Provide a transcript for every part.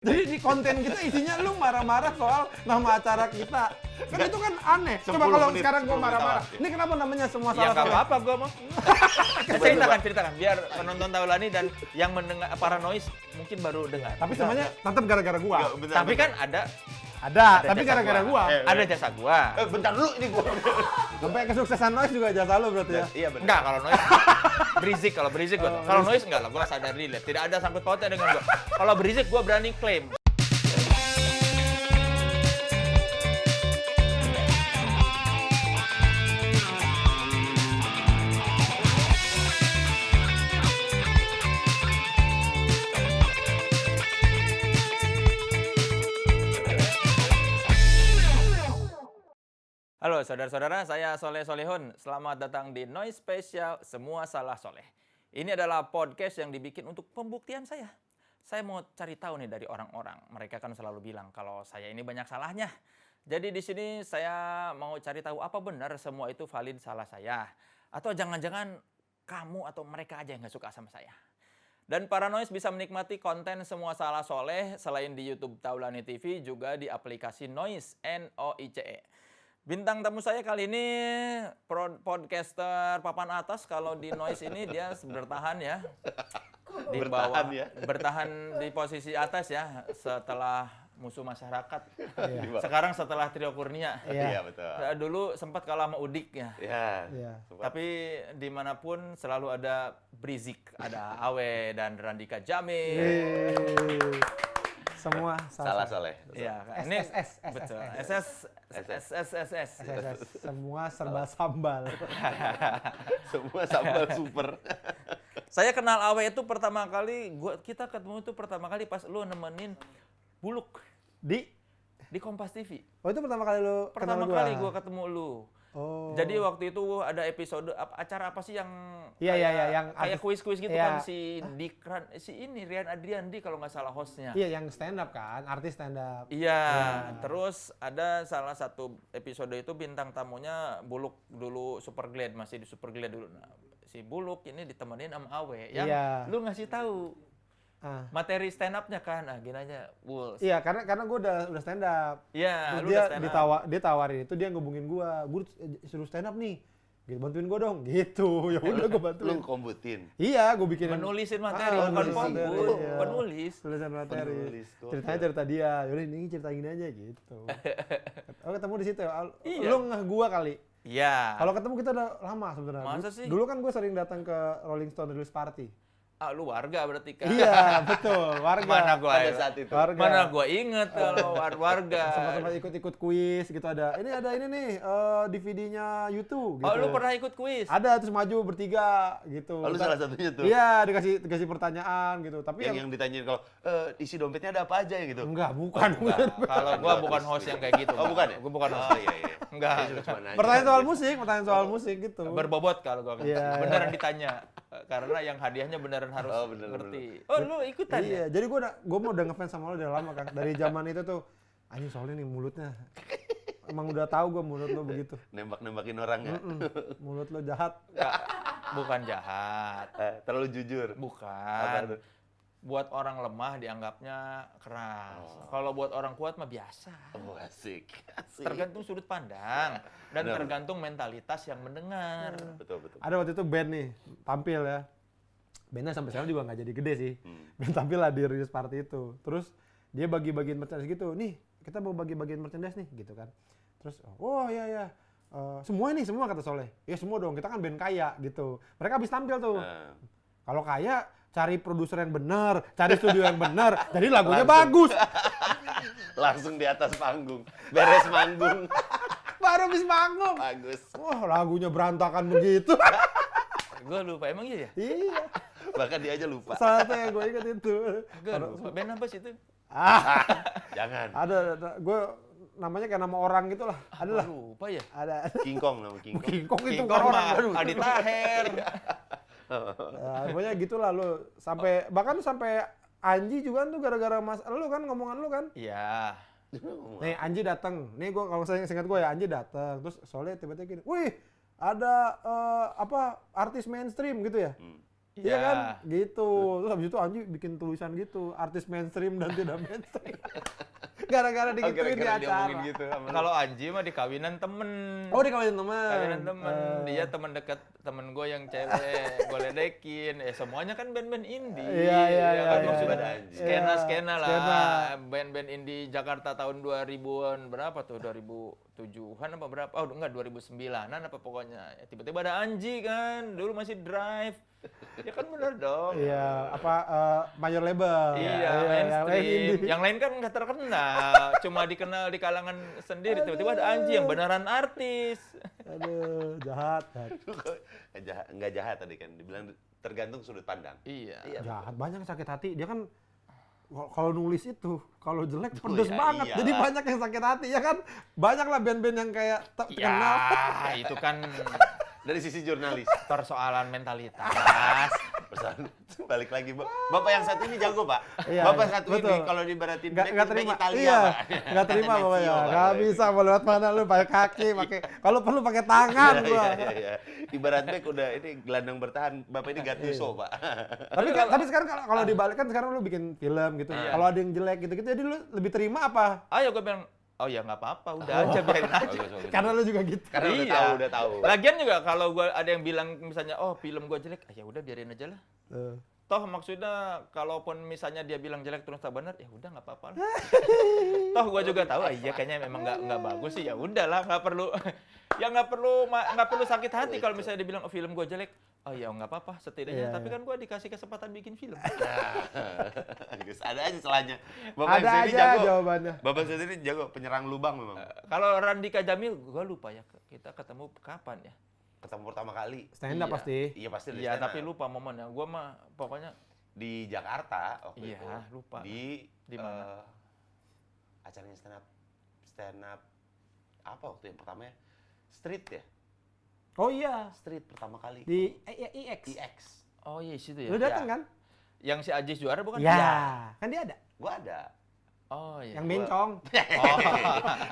Jadi di konten kita isinya lu marah-marah soal nama acara kita. Kan itu kan aneh. Coba 10 kalau menit, sekarang gua 10 menit marah-marah. awal. Ini kenapa namanya semua Ya salah nggak soleh? apa-apa gua mau. ceritakan biar penonton Taulani dan yang mendengar Paranoid mungkin baru dengar. Tapi semuanya tetap gara-gara gua. Tapi kan ada Ada, jasa tapi gara-gara gua. Ada jasa gua. Bentar dulu ini gua. Sampai kesuksesan Noise juga jasa lu berarti ya. Iya benar. Enggak, kalau noise berisik, kalau berisik gua. Kalau noise enggak lah, gua sadar relate. Tidak ada sangkut pautnya dengan gua. Kalau berisik gua berani klaim. Halo saudara-saudara, saya Soleh Solehun. Selamat datang di Noise Special Semua Salah Soleh. Ini adalah podcast yang dibikin untuk pembuktian saya. Saya mau cari tahu nih dari orang-orang. Mereka kan selalu bilang kalau saya ini banyak salahnya. Jadi di sini saya mau cari tahu apa benar semua itu valid salah saya. Atau jangan-jangan kamu atau mereka aja yang nggak suka sama saya. Dan para Noise bisa menikmati konten Semua Salah Soleh selain di YouTube Taulani TV juga di aplikasi Noise, N-O-I-C-E. Bintang tamu saya kali ini podcaster papan atas. Kalau di Noise ini dia bertahan ya. Di bawah, bertahan di posisi atas ya setelah Musuh Masyarakat. Iya. Sekarang setelah Trio Kurnia. Iya betul. Dulu sempat kalah sama Udik ya. Iya. Tapi dimanapun selalu ada Brizik, ada Awe dan Randika Jamil. Semua Salah Soleh. Iya, ini betul. SSSS. Semua serba sambal. Semua sambal super. Saya kenal Awe itu pertama kali, kita ketemu itu pertama kali pas lu nemenin Buluk Di Kompas TV. Oh itu pertama kali lu Pertama kenal gua. kali gua ketemu lu. Oh. Jadi waktu itu ada episode acara apa sih yang Iya, yang kayak kuis-kuis gitu iya. kan si Rian Adriandi kalau nggak salah hostnya. Iya, yang stand up kan, artis stand up. Iya, terus ada salah satu episode itu bintang tamunya Buluk dulu Superglad, masih di Superglad dulu. Nah, si Buluk ini ditemenin sama Awe yang lu ngasih tahu materi stand up-nya kan, gini aja, Bulls. Iya, karena gue udah stand up. Iya, terus lu dia udah stand up. dia tawarin itu, dia ngehubungin gue suruh stand up nih. Gitu, bantuin gue dong, gitu. Ya udah gue bantuin. Lu kombutin. Iya, gue bikinin. Menulisin materi, bukan penulis. Tulisan materi. Penulis, Ceritanya cerita dia. Yaudah ini cerita gini aja gitu. Oh ketemu di situ. Iya. Lu ngeh gua kali. Iya. Kalau ketemu kita udah lama sebenarnya. Masa sih? Dulu kan gue sering datang ke Rolling Stone Release Party. Lu warga berarti kan? Iya, betul. Warga. Mana gua Pada saat itu. Warga. Mana gua inget kalau warga. Sempat ikut kuis gitu ada. Ini nih DVD-nya YouTube gitu. Oh, lu pernah ikut kuis? Ada, terus maju bertiga gitu. Lalu salah satunya tuh. Iya, dikasih pertanyaan gitu. Tapi Yang ditanyain kalau isi dompetnya ada apa aja gitu. enggak, bukan. Kalau gua bukan host yang kayak gitu. Oh, bukan ya? Gua bukan host. Oh iya. Enggak. Pertanyaan soal musik gitu. Berbobot kalau gua kan. Iya. Beneran ditanya. Karena yang hadiahnya beneran harus ngerti. Oh, lu ikutan ya? Iya, jadi gue mau udah ngefans sama lo dari lama kan. Dari zaman itu tuh, anjing soalnya nih mulutnya. Emang udah tahu gue mulut lo begitu. Nembak-nembakin orang ya. Mulut lo jahat. Bukan jahat. Terlalu jujur. Bukan. Buat orang lemah dianggapnya keras. Kalau buat orang kuat mah biasa. Oh, asik. Tergantung sudut pandang dan tergantung mentalitas yang mendengar. Betul. Ada waktu itu band nih, tampil ya. Bandnya sampai sekarang juga nggak jadi gede sih. Band tampil lah di release party itu. Terus dia bagi-bagiin merchandise gitu. Nih, kita mau bagi-bagiin merchandise nih, gitu kan. Terus, oh iya. Semua kata Soleh. Ya semua dong, kita kan band kaya gitu. Mereka habis tampil tuh. Kalau kaya, cari produser yang benar, cari studio yang benar, jadi lagunya bagus. Langsung di atas panggung, beres manggung. Baru habis manggung. Bagus. Wah, lagunya berantakan begitu. Gue lupa, emang iya ya? Iya. Bahkan dia aja lupa. Satu yang gue ingat itu. Gue lupa, band apa sih itu? Jangan. Ada, gue namanya kayak nama orang gitu lah. Ada lah. Lupa ya? Ada. King Kong nama King Kong. King Kong itu King bukan Kong orang. mah Aduh. Adi Taher. Pokoknya gitulah lu. Bahkan sampai Anji juga tuh gara-gara lu kan ngomongan lu kan. Iya. Nih Anji datang. Nih gua kalau saya ingat gua ya Anji datang. Terus Soleh tiba-tiba gini, "Wih, ada artis mainstream gitu ya?" Iya Iya. kan? Gitu. Terus habis itu Anji bikin tulisan gitu, artis mainstream dan tidak mainstream. Gara-gara digituin di Kira-kira dia acara. ngomongin gitu sama lu. Kalau Anji mah di kawinan temen. Oh, dikawinin teman. Kawinan temen, dia temen dekat temen gue yang cewek, gue ledekin. Semuanya kan band-band indie. Iya, iya, Ya iya, kan, iya, maksudnya iya. Anji. skena lah. Skena. Band-band indie Jakarta tahun 2000-an berapa tuh? 2007-an apa berapa? Oh enggak, 2009-an apa pokoknya. Ya, tiba-tiba ada Anji kan, dulu masih Drive. Ya kan bener dong. Iya, apa major label. Iya, mainstream. Yang lain kan nggak terkenal, cuma dikenal di kalangan sendiri. Tiba-tiba ada Anji yang beneran artis. Aduh, jahat. Lu kok nggak jahat tadi kan, dibilang tergantung sudut pandang. Iya. Jahat, banyak yang sakit hati. Dia kan kalau nulis itu, kalau jelek Oh, pedes ya banget. iyalah. Jadi banyak yang sakit hati. Ya kan, banyak lah band-band yang kayak terkenal. Ya, itu kan Dari sisi jurnalis. persoalan mentalitas. Persoalan balik lagi, Bapak yang satu ini jago, Pak. Iya, Bapak iya, satu betul. ini kalau dibaratin Nggak back terima, Italia, iya, Pak. nggak terima Lazio, bapaknya, Pak. nggak bisa mau lewat mana lu pakai kaki, kalau perlu pakai tangan Iya, gua. iya. Ibarat back udah ini gelandang bertahan, Bapak ini Gattuso, Pak. Tapi sekarang kalau dibalik kan sekarang lu bikin film gitu, Iya. kalau ada yang jelek gitu-gitu, jadi lu lebih terima apa? Ayo gue bilang, oh ya nggak apa-apa, udah aja biarin aja. Bagus. Karena lu juga gitu. Karena Iya. udah tahu. Lagian juga kalau gue ada yang bilang misalnya, oh film gue jelek, ya udah biarin aja lah. Toh maksudnya kalaupun misalnya dia bilang jelek terus tak benar, ya udah nggak apa-apa lah. Toh gue juga tahu, iya kayaknya memang nggak bagus sih, ya udahlah nggak perlu ya nggak perlu sakit hati kalau misalnya dia bilang oh, film gue jelek. Oh ya nggak apa-apa setidaknya, Iya, tapi iya. kan gue dikasih kesempatan bikin film. Bagus. Ada aja celahnya. Bapak Ada yang sendiri aja jago. jawabannya. Bapak sendiri jago penyerang lubang memang. Kalau Randika Jamil, gue lupa ya kita ketemu kapan ya. Ketemu pertama kali. Stand up Iya. pasti. Iya pasti dari Iya stand tapi up. lupa momennya. Gue mah pokoknya Di Jakarta waktu Iya, itu. lupa. Di mana? Acaranya stand up apa waktu yang pertamanya? Street ya? Oh iya, Street pertama kali. di IX. IX. oh iya situ ya. Lu datang kan? Yang si Ajis juara bukan? Ya, kan dia ada. Gua ada. Oh iya. Yang bencong.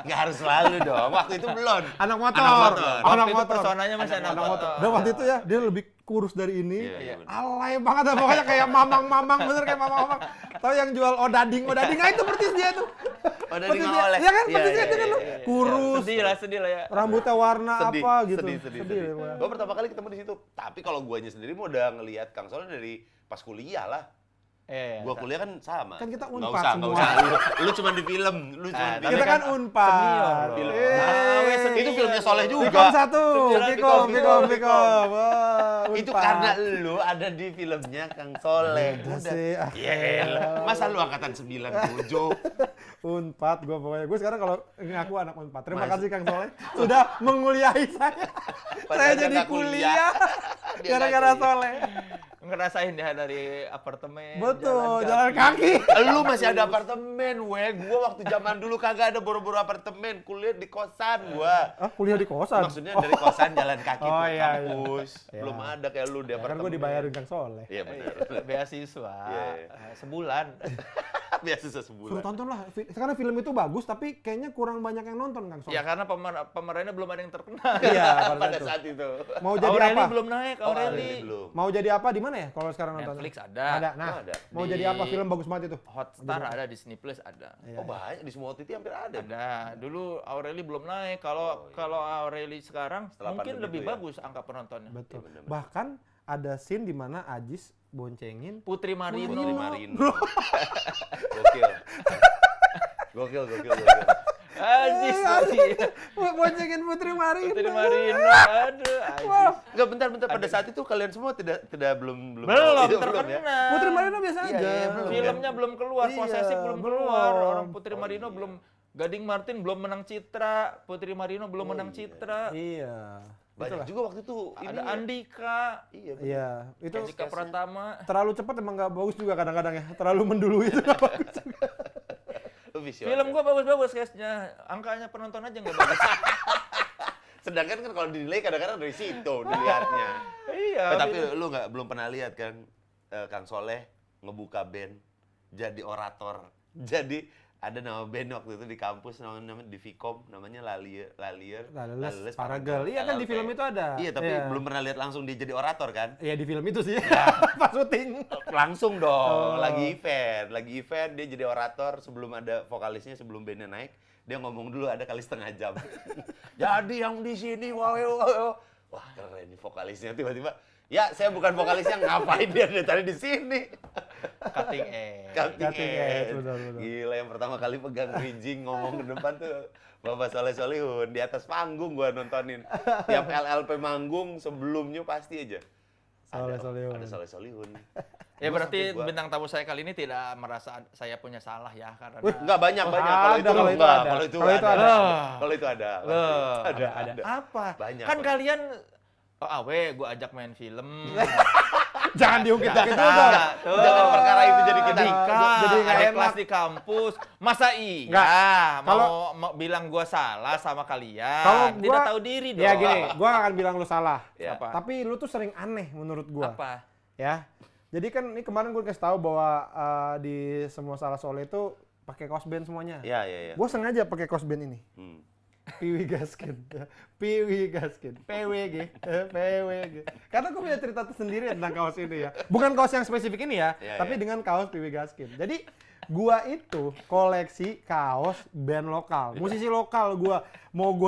Nggak harus selalu dong. Waktu itu belum. Anak motor. Anak motor. Waktu itu personanya masih Anak anak motor. Dan waktu itu ya, dia lebih kurus dari ini. Iya, bener. Alay banget dah, pokoknya kayak mamang-mamang, bener kayak mamang-mamang. Tahu yang jual odading, nah itu persis dia tuh. Odading Persis dia. oleh. Iya kan, Iya, persis dia iya, tuh kan lu. iya, iya. Kurus, Sedih lah ya. rambutnya warna Sedih, apa gitu. sedih. ya, pokoknya. Gue pertama kali ketemu di situ. Tapi kalau guanya sendiri mau udah ngelihat Kang Soleh dari pas kuliah lah. Gua kuliah kan sama. Kan kita Nggak Unpad usah, semua. nggak usah. Lu cuma di film, lu cuma di Tapi Kita film. kan Unpad. senior loh. Film. Ah, Itu filmnya Soleh juga. Pikom satu, Pikom. Pikom. Wah, Itu Unpad. karena lu ada di filmnya Kang Soleh. Udah Udah. sih, Iya elah. Masa lu angkatan 97? Unpad gue pokoknya. Gue sekarang kalau ngaku anak Unpad. Terima Mas- kasih Kang Soleh sudah menguliahi saya. Saya Padahal dia jadi nggak kuliah. kuliah Dia gara-gara nggak kuliah. Soleh. Ngerasain dia dari apartemen. Betul, jalan kaki. Lu masih ada apartemen, weh. Gua waktu zaman dulu kagak ada boro-boro apartemen. Kuliah di kosan gua. Ah, kuliah di kosan. Maksudnya dari kosan jalan kaki Oh, ke iya, iya. kampus. Iya. Belum ada kayak lu di Ya, kan apartemen. gue dibayarin Kang Soleh. Iya benar. Beasiswa. Iya, iya. Sebulan. Biasa Suruh sebulan. tonton lah. Sekarang film itu bagus, tapi kayaknya kurang banyak yang nonton Kang Soleh. Ya karena pemerannya belum ada yang terkenal. Iya, Pada itu. saat itu. Mau jadi Aureli apa? belum naik, Oh, Aureli. belum. Mau jadi apa di mana ya kalau sekarang nonton? Netflix ada. Ada. Nah, Oh, ada. mau Di- jadi apa? Film bagus banget itu. Hotstar ada, Disney Plus ada. Iya, Oh banyak di semua OTT hampir ada. Ada. Dulu Aureli belum naik. Kalau Oh, iya. kalau Aureli sekarang Setelah mungkin pandemi lebih itu ya. bagus angka penontonnya. Betul. bener-bener. Bahkan ada scene di mana Ajis boncengin Putri Marino. Putri Marino. Gokil. Gokil. Ajis. boncengin Putri Marino. Putri Marino. Aduh, Ajis. Enggak bentar. Pada saat itu kalian semua tidak belum Belum itu terkenal. ya? Putri Marino biasa Iya, aja. iya, belum. Filmnya belum keluar, Iya, Posesif belum belum. keluar. Orang Putri Oh, Marino iya. belum, Gading Martin belum menang Citra, Putri Marino belum Oh, menang iya. Citra. Iya. Banyak Itulah. juga waktu itu. Ada ininya. Andika, Iya, bener. Iya, itu Andika Pratama. terlalu cepat emang nggak bagus juga kadang-kadang ya. Terlalu mendului itu nggak bagus juga. Lu visioner. Film gua bagus-bagus case-nya, angkanya penonton aja nggak bagus. Sedangkan kan kalau dinilai kadang-kadang dari situ dilihatnya. Iya. Tapi lu belum pernah lihat kan Kang Soleh ngebuka band, jadi orator, jadi ada nama band waktu itu di kampus namanya di Vkom, namanya Lales Paragel. Iya kan di film itu ada. Iya, tapi belum pernah lihat langsung dia jadi orator kan? Iya di film itu sih. Pas syuting. Langsung dong, lagi event dia jadi orator sebelum ada vokalisnya, sebelum bandnya naik, dia ngomong dulu ada kali setengah jam. Jadi yang di sini wah keren nih vokalisnya tiba-tiba. Ya, saya bukan vokalisnya, ngapain dia dari tadi di sini? Cutting edge. Betul. Gila, yang pertama kali pegang bridging ngomong ke depan tuh Bapak Soleh Solihun di atas panggung gua nontonin. Tiap LLP manggung sebelumnya pasti aja Soleh Solihun. Ada Soleh Solihun. Ya berarti bintang tamu saya kali ini tidak merasa saya punya salah ya karena Enggak banyak. Kalau itu ada. Ada. Apa? Banyak. Kan kalian gue ajak main film. Jangan diungkit-ungkit dulu. Jangan perkara itu jadi kita jadi nggak ada enak. kelas di kampus. Masa iya Nggak. mau bilang gua salah sama kalian? Kalau tidak tahu diri dong. Ya gini, gua akan bilang lu salah. Ya. Apa? Tapi lu tuh sering aneh menurut gua. Apa? Ya. Jadi kan ini kemarin gue kasih tahu bahwa di semua Salah Soleh itu pakai kaos band semuanya. Iya. Gue sengaja pakai kaos band ini. Piwi Gaskin, PWG. Karena gue punya cerita tersendiri tentang kaos ini ya. Bukan kaos yang spesifik ini ya, tapi dengan kaos Piwi Gaskin. Jadi gua itu koleksi kaos band lokal, musisi lokal. Gua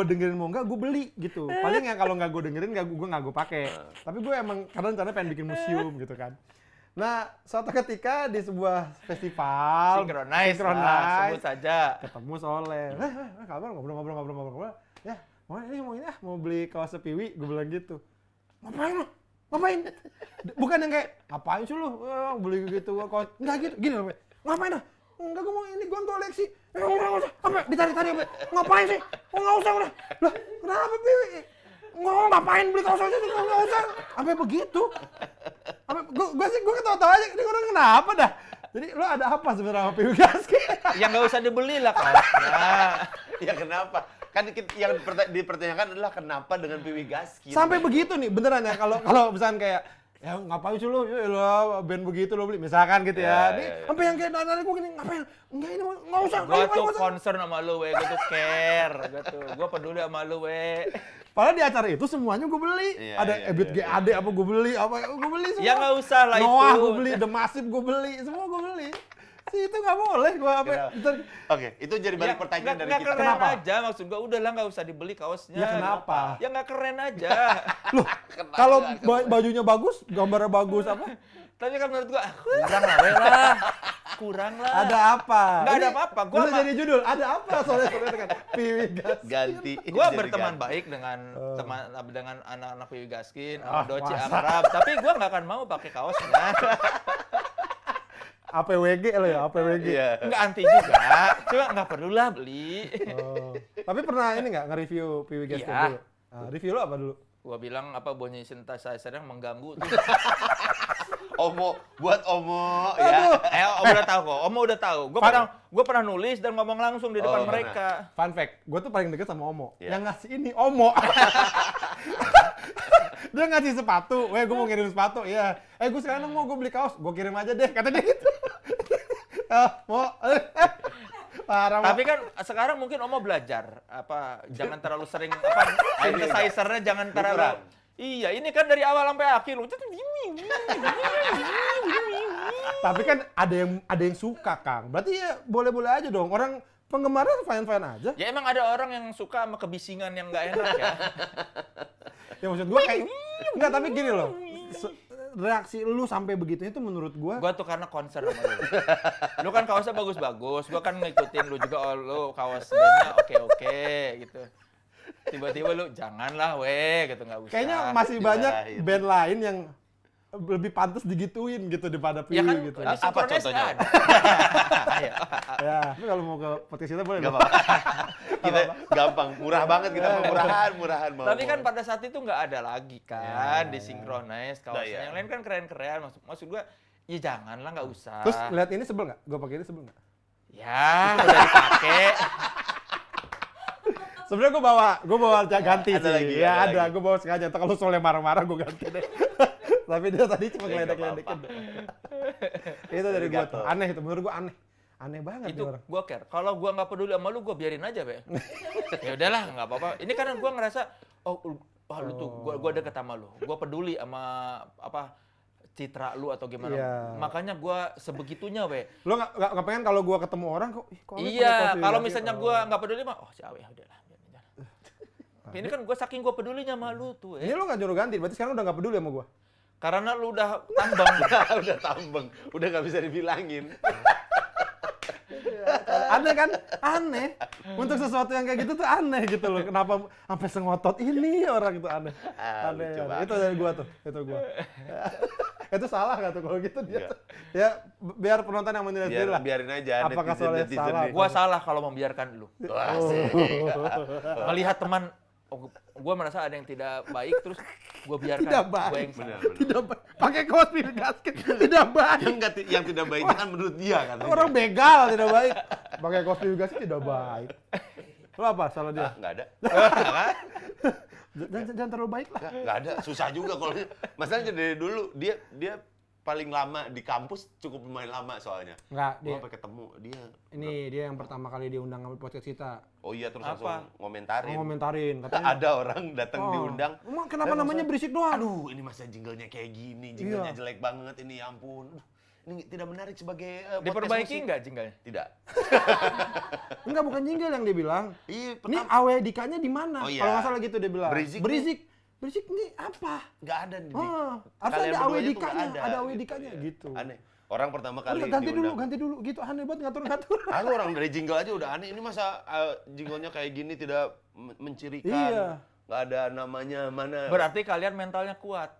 dengerin mau enggak, gue beli gitu. Paling ya kalau nggak gue dengerin, gue nggak gue pakai. Tapi gue emang karena rencananya pengen bikin museum gitu kan. Nah, suatu ketika di sebuah festival Synchronize, sebut saja. ketemu Soleh. Kabar ngobrol. Ya, mau beli kaos Piwi, gue bilang gitu. Ngapain? Bukan yang kayak ngapain sih lu beli gitu kaos. Enggak gitu. Gini loh, ngapain ah? Enggak, gue koleksi. Udah. Apa ditarik-tarik apa? Ngapain sih? Enggak usah udah. Lah, kenapa Piwi? Ngapain beli kaos aja? Enggak usah. Sampai begitu. Gue ketawa-tawa aja, ini orang kenapa dah? Jadi lo ada apa sebenarnya sama Piwi Gaskin? Ya nggak usah dibeli lah kaosnya. Ya kenapa? Kan yang dipertanyakan adalah kenapa dengan Piwi Gaskin? Sampai begitu nih, beneran ya. Kalau misalkan kayak, ya ngapain sih lo band begitu lo beli, misalkan gitu ya. Sampai yang kayak nanya gue gini, ngapain? Enggak ini nggak usah. Gue tuh concern sama lu, gue tuh care, gue peduli sama lu, Padahal di acara itu semuanya gue beli. Ada Ebit GAD apa gue beli semua. Ya nggak usah lah Noah itu. gue beli, The Massive gue beli, semua gue beli. Itu nggak boleh gue apa. Oke, itu jadi balik pertanyaan dari kita. Keren aja, maksud gue udahlah nggak usah dibeli kaosnya. Ya kenapa? Ya nggak keren aja. Loh, kalau bajunya bagus, gambarnya bagus apa? Tapi kan menurut gue kurang lah. Ada apa? Nggak ada apa-apa. Gue jadi judul, ada apa soalnya kan Piwi Gaskin. Ganti. Gue berteman baik dengan dengan anak-anak Piwi Gaskin, sama Doci Akrab. Tapi gue nggak akan mau pakai kaosnya. APWG lo ya, APWG. Nggak anti juga, cuma nggak perlulah beli. Tapi pernah ini nggak nge-review Piwi Gaskin dulu? Review lo apa dulu? Gua bilang bunyi synthesizer yang mengganggu. Buat Omo ya. Om udah tahu kok. Om udah tahu. Gua pernah nulis dan ngomong langsung di depan mereka. Fun fact, gue tuh paling deket sama Omo. Yang ngasih ini Omo. Dia ngasih sepatu, gue mau ngirim sepatu, iya. Gue sekarang mau gue beli kaos, gue kirim aja deh, kata dia gitu. Parah. Tapi kan sekarang mungkin Omo belajar jangan terlalu sering synthesizer-nya jangan terlalu. Iya, ini kan dari awal sampai akhir lu. Tapi kan ada yang suka, Kang. Berarti ya boleh-boleh aja dong. Orang penggemarnya fine-fine aja. Ya emang ada orang yang suka sama kebisingan yang nggak enak ya. Ya maksud gue kayak enggak, tapi gini loh. Reaksi lu sampai begitunya tuh menurut gua tuh karena concern sama lu. Lu kan kaosnya bagus-bagus, gua kan ngikutin lu juga, lu kaos bandnya oke gitu. Tiba-tiba lu janganlah gitu, nggak usah. kayaknya masih banyak band lain yang lebih pantas digituin gitu daripada Piwi ya kan, gitu. Apa contohnya? Ya, tapi kalau mau ke podcast kita boleh. Gak apa-apa. Kita gampang, murah banget kita murahan. Tapi kan pada saat itu nggak ada lagi kan disinkronize kaosnya. Yang lain kan keren-keren. Maksud gua, ya janganlah, nggak usah. Terus lihat ini sebel nggak? Gua pakai ini sebel nggak? Ya, udah dipakai. Sebenarnya gue bawa ganti ada sih. lagi, Ya ada, lagi. gue bawa sengaja. Kalau Soleh marah-marah gue ganti deh. Tapi dia tadi cuma ngeledek-ledekin. Itu dari gue tuh. Aneh itu, menurut gue aneh. Aneh banget Itu nih orang. gue care. Kalau gue nggak peduli sama lu, gue biarin aja, Be. Ya udahlah, nggak apa-apa. Ini karena gue ngerasa, lu tuh, gue deket sama lu. Gue peduli sama citra lu atau gimana. Iya. Makanya gue sebegitunya, Be. Lo nggak pengen kalau gua ketemu orang kok, kok Awe pakai Iya, kaos kalau Vigasi? misalnya gue nggak peduli mah, si Awe udahlah. biarin aja. Ini kan gue saking gue pedulinya sama lu tuh. Ini lo nggak nyuruh ganti, berarti sekarang udah nggak peduli sama gua. Karena lu udah tambang. Udah tambeng, udah nggak bisa dibilangin. Aneh kan? Aneh. Untuk sesuatu yang kayak gitu tuh aneh gitu loh. Kenapa sampai sengotot ini orang itu aneh. Aneh. Lucu Aneh. banget. Itu dari gua tuh. Itu gua. Itu salah nggak tuh kalau gitu dia? Nggak. Tuh. Ya biar penonton yang menilai sendiri lah. Biarin aja. Apakah Soleh salah? Gue salah kalau membiarkan lu. Wah, asik. Melihat teman, gue merasa ada yang tidak baik, terus gue biarkan. Tidak Gua baik. yang salah. Benar. Tidak baik. Pakai kaos Vigasi tidak baik. Yang tidak baiknya kan menurut dia kan. Orang begal tidak baik. Pakai kaos Vigasi tidak baik. Lo apa salah dia? Nggak ada. Jangan terlalu baik lah. Nggak ada. Susah juga kalau masalahnya dari dulu dia paling lama di kampus cukup lumayan lama soalnya. Enggak, Gua dia sampai ketemu dia. ini dia yang pertama kali diundang sama podcast kita. Oh iya terus Apa? langsung ngomentarin. Ngomentarin katanya. Ada orang datang Oh, diundang. emang kenapa "Eh, namanya masa- berisik doang?" Aduh, ini masa jinglenya kayak gini, jinglenya Iya. jelek banget ini, ya ampun. Aduh, ini tidak menarik sebagai podcast Diperbaiki musik. nggak jinglenya? Tidak. Enggak, bukan jingle yang dia bilang. Iya, Ini pertama Awe Dikanya di mana? Oh, iya. Kalau nggak salah gitu dia bilang. Berisik Berisik ini apa? nggak ada di. Oh, harus kalian ada Awe berduanya tuh Dikanya, nggak ada Awe gitu, Dikanya ya. gitu. Aneh. Orang pertama kali Ganti diundang. dulu gitu. Aneh banget ngatur-ngatur. Aku orang dari jingle aja udah aneh. Ini masa jinglenya kayak gini tidak mencirikan. Iya. Nggak ada namanya mana. Berarti kalian mentalnya kuat.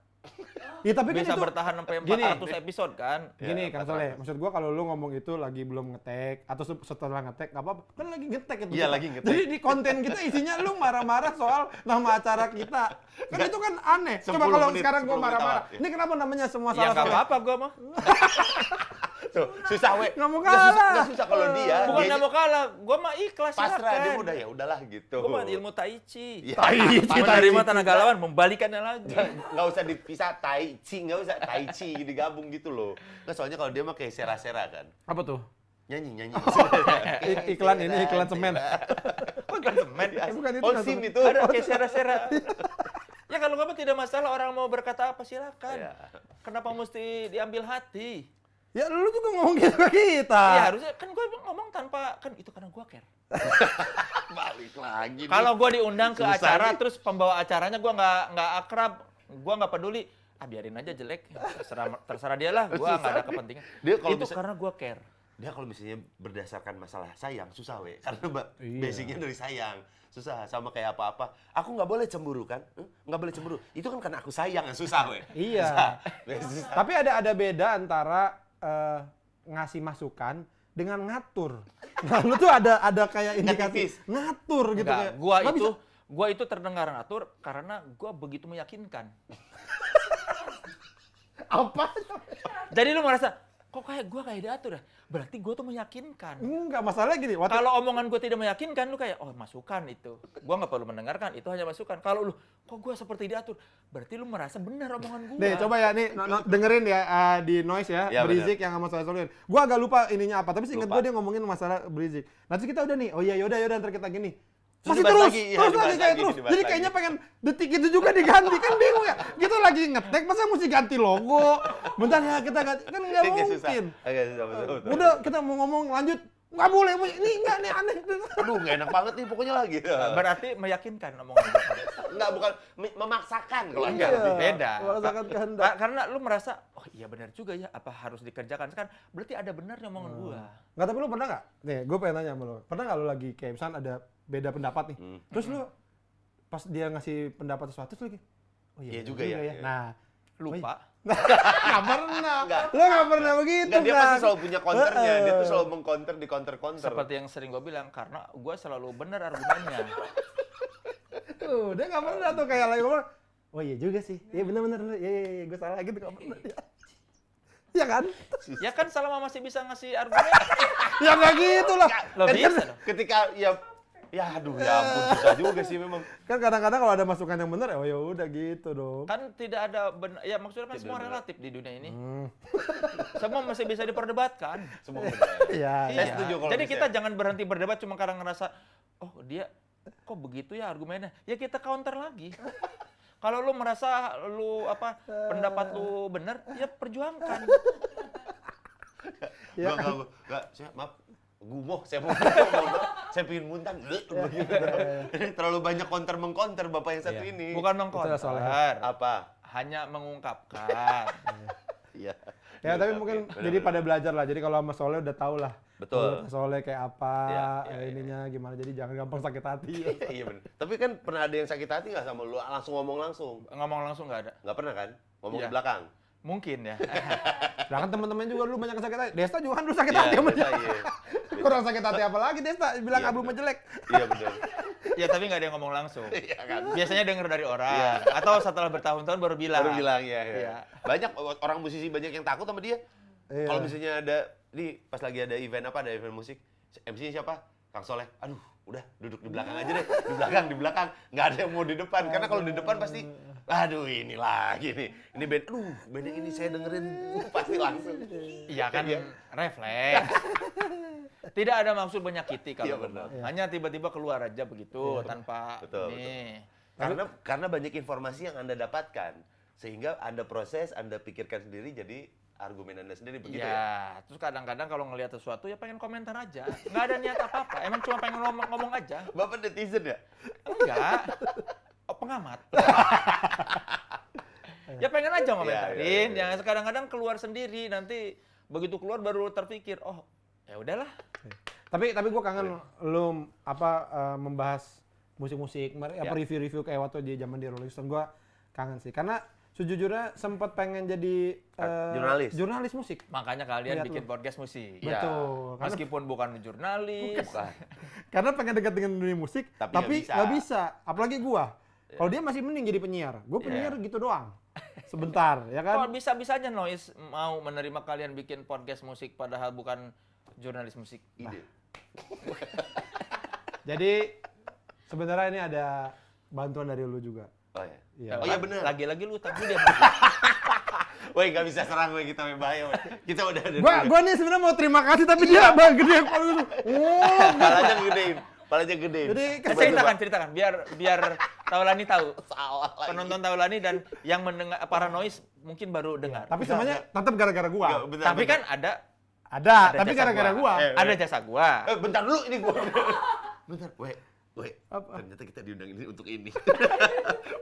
Ya tapi kan Bisa itu bertahan sampai Gini. 400 episode kan? gini Ya, Kang Soleh, maksud gua kalau lu ngomong itu lagi belum ngetek atau setelah ngetek nggak apa-apa, kan lagi ngetek itu. Iya, kita. lagi ngetek. Jadi di konten kita isinya lu marah-marah soal nama acara kita. Kan itu kan aneh. Coba 10 kalau menit, sekarang gua 10 menit marah-marah. awal, ya. Ini kenapa namanya semua Ya salah nggak Soleh? apa-apa gue mah. Tuh, susah we. Nggak mau Nggak susah, kalah. nggak susah kalau dia. Bukan dianya nggak mau kalah, gue mah ikhlas pasrah dia silakan. udah ya udahlah gitu. Gue mah ilmu Tai Chi. Ya, Menerima tenaga lawan, membalikannya lagi. nggak usah dipisah tai chi, nggak usah tai chi digabung gitu loh. Nggak, soalnya kalau dia mah kayak sera-sera kan. Apa tuh? Nyanyi. Iklan ini, iklan semen. Bukan semen. Bukan itu. Oh, Kang sim Soleh. itu. Ada kayak sera-sera. Ya kalau nggak tidak masalah, orang mau berkata apa silakan. Iya. Kenapa mesti diambil hati? Ya lu juga ngomong gitu ke kita. Iya harusnya kan gue ngomong tanpa kan itu karena gue care. Balik lagi. nih. Kalau gue diundang ke Susah acara nih. terus pembawa acaranya gue nggak akrab, gue nggak peduli. Biarin aja jelek, terserah dia lah. Gue nggak ada kepentingan. Dia kalau itu bisa- karena gue care. Dia kalau misalnya berdasarkan masalah sayang susah we, karena Iya. basicnya dari sayang. Susah, sama kayak apa-apa. Aku nggak boleh cemburu kan? Nggak boleh cemburu. Itu kan karena aku sayang, susah we. Iya. Susah. Tapi ada beda antara ngasih masukan dengan ngatur. Nah, lu tuh ada kayak indikasi tipis. ngatur gitu Enggak, kayak. gua nggak itu bisa. gua itu terdengar ngatur karena gua begitu meyakinkan. Apa? Jadi lu merasa kok gua kayak diatur ya? Berarti gua tuh meyakinkan. Enggak, masalahnya gini. Waktu Kalau omongan gue tidak meyakinkan, lu kayak, oh masukan itu. Gue nggak perlu mendengarkan, itu hanya masukan. Kalau lu, kok gue seperti diatur? Berarti lu merasa benar omongan gue. nih coba ya nih dengerin ya di noise ya, Ya, berisik yang sama Soleh Solihun. Gua agak lupa ininya apa, tapi seingat Lupa. gua dia ngomongin masalah berisik. Nanti kita udah nih, oh iya yaudah ntar kita gini. Terus Masih dibahas terus, lagi, iya, terus dibahas lagi kayak lagi, terus. dibahas Jadi lagi. kayaknya pengen detik itu juga diganti, kan bingung ya. Kita lagi ngetek, masa mesti ganti logo? Bentar ya kita ganti, kan nggak Agak susah. mungkin. Agak susah, betul. Udah kita mau ngomong lanjut, nggak boleh, ini nggak nih aneh. Aduh, nggak enak banget nih pokoknya lagi. Berarti meyakinkan omongan gue. Nggak, bukan memaksakan kalau Enggak, enggak. lebih beda. Merasakan kehendak. Karena lu merasa, oh iya benar juga ya, apa harus dikerjakan. Kan berarti ada benarnya omongan gue. Nggak, tapi lu pernah nggak? Nih, gue pengen tanya sama lu. Pernah nggak lu lagi kayak misalnya ada beda pendapat nih, terus lu pas dia ngasih pendapat sesuatu terus lagi, oh Iya bener juga ya, iya. Nah, Lupa. nggak pernah. Nggak. Lu nggak pernah begitu Enggak, dia kan? pasti selalu punya counternya. Dia tuh Heeh. selalu mengcounter di counter-counter. Seperti yang sering gue bilang, karena gue selalu benar argumennya. Tuh, dia nggak pernah tuh kayak lagi ngomong, oh iya juga sih, iya bener-bener, iya, gue salah gitu, nggak pernah dia. Iya kan? Ya kan selama masih bisa ngasih argumen. Ya nggak gitu lah. Lo Kan bisa dong. ketika ya Ya aduh ya ampun, susah juga sih memang. Kan kadang-kadang kalau ada masukan yang benar, oh ya udah gitu dong. Kan tidak ada benar, ya maksudnya kan Tidak semua benar. relatif di dunia ini. Semua masih bisa diperdebatkan. Semua benar. Iya. Saya setuju kalau Jadi bisa. kita jangan berhenti berdebat cuma karena ngerasa, oh dia kok begitu ya argumennya. Ya kita counter lagi. Kalau lu merasa pendapat lu benar, ya perjuangkan. Ya. Enggak, saya maaf. Gumoh, saya mau ngomong, saya pengen muntah. Begitu. Ini terlalu banyak counter-mengcounter Bapak yang satu Iya. ini. Bukan mengcounter, Apa? hanya mengungkapkan. Iya. Ya tapi Oke, mungkin benar, jadi benar. pada belajar lah. Jadi kalau sama Soleh udah tau lah. Betul. Soleh kayak apa, Iya, ininya gimana. Jadi jangan gampang sakit hati. Iya benar. Tapi kan pernah ada yang sakit hati nggak sama lu? Langsung ngomong langsung. Ngomong langsung nggak ada. Nggak pernah kan? Ngomong Iya. di belakang. Mungkin ya. Nah kan teman-teman juga dulu banyak yang sakit hati. Desta juga kan dulu sakit Iya, hati sama dia. Desta, iya. Kurang sakit hati apa lagi Desta? Bilang Iya, albumnya benar. jelek. Iya benar. Ya tapi nggak ada yang ngomong langsung. Iya kan? Biasanya denger dari orang. Atau setelah bertahun-tahun baru bilang. Baru bilang ya. Iya. Banyak orang musisi banyak yang takut sama dia. Iya. Kalau misalnya ada pas lagi ada event apa, ada event musik, MC-nya siapa? Kang Soleh. Aduh, udah duduk di belakang aja deh. Di belakang. Nggak ada yang mau di depan. Karena kalau di depan pasti, aduh ini lagi nih. Ini band, band yang ini saya dengerin pasti langsung. Iya kan Iya. refleks. Tidak ada maksud menyakiti Iya, kalau benar. ngomong. Hanya tiba-tiba keluar aja begitu tanpa Betul, ini. Karena banyak informasi yang Anda dapatkan. Sehingga Anda proses, Anda pikirkan sendiri, jadi argumen Anda sendiri begitu ya? Ya, terus kadang-kadang kalau ngelihat sesuatu ya pengen komentar aja. Nggak ada niat apa-apa, emang cuma pengen ngomong aja. Bapak netizen ya? Enggak. Oh, pengamat. Ya pengen aja ngomentarin. Iya. Yang kadang-kadang keluar sendiri, nanti begitu keluar baru terpikir, oh ya udahlah. Tapi gue kangen lu membahas musik-musik, review-review kayak waktu di zaman di Rolling Stone. Gue kangen sih. Karena sejujurnya sempat pengen jadi jurnalis musik. Makanya kalian Lihat bikin lu. podcast musik. Betul. Karena, Meskipun bukan jurnalis. Bukan. karena pengen dekat dengan dunia musik, Tapi tapi nggak nggak bisa. Apalagi gua. Kalau dia masih mending jadi penyiar. Gue penyiar gitu doang. Sebentar, ya kan? Kok bisa-bisanya Noise mau menerima kalian bikin podcast musik padahal bukan jurnalis musik? Ide. Jadi sebenarnya ini ada bantuan dari lu juga. Oh ya. Iya. Oh iya benar. Lagi-lagi lu tapi dia Woi, nggak bisa serang gue, kita bahaya. Woy. Kita udah ada. Gua nih sebenarnya mau terima kasih tapi dia gede kepala lu. Palanya gedein. Palanya gedein. Jadi ceritakan biar Taulani tahu. Salah lagi. Penonton Taulani dan yang mendengar para Noise mungkin baru dengar. tapi sebenarnya tetap gara-gara gua. Nggak, bentar, Tapi bentar. kan ada Ada, tapi jasa gara-gara gua. Ada jasa gua. Bentar dulu ini gue. Bentar, weh. Apa? Ternyata kita diundang ini untuk ini.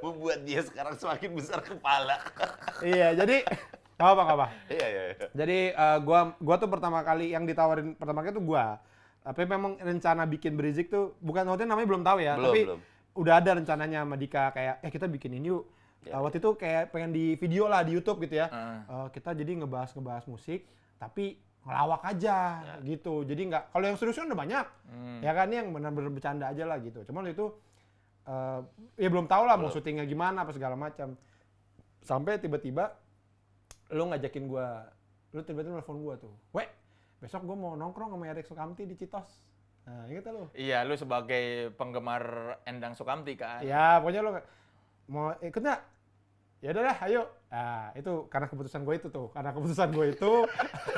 Membuat dia sekarang semakin besar kepala. Iya, jadi nggak apa. Iya. Jadi gua tuh pertama kali yang ditawarin pertama kali tuh gua. Tapi memang rencana bikin Berizik tuh bukan waktu itu namanya belum tahu ya, tapi Belum. udah ada rencananya sama Dika kayak kita bikin ini yuk. Ya. Waktu itu kayak pengen di video lah di YouTube gitu ya. Ah. Kita jadi ngebahas musik tapi ngelawak aja gitu. Jadi nggak kalau yang serius kan udah banyak. Ya kan ini yang benar-benar bercanda aja lah gitu. Cuman itu ya belum tahu lah mau syutingnya gimana apa segala macam. Sampai tiba-tiba lu ngajakin gua, lu tiba-tiba nelfon gua tuh. Weh, besok gua mau nongkrong sama Erik Sukamti di Citos. Nah, inget lu? Iya, lu sebagai penggemar Endang Sukamti kan. Ya, pokoknya lu mau ikut nggak? Ya udah dah, ayo. Nah, itu karena keputusan gue itu tuh. Karena keputusan gue itu.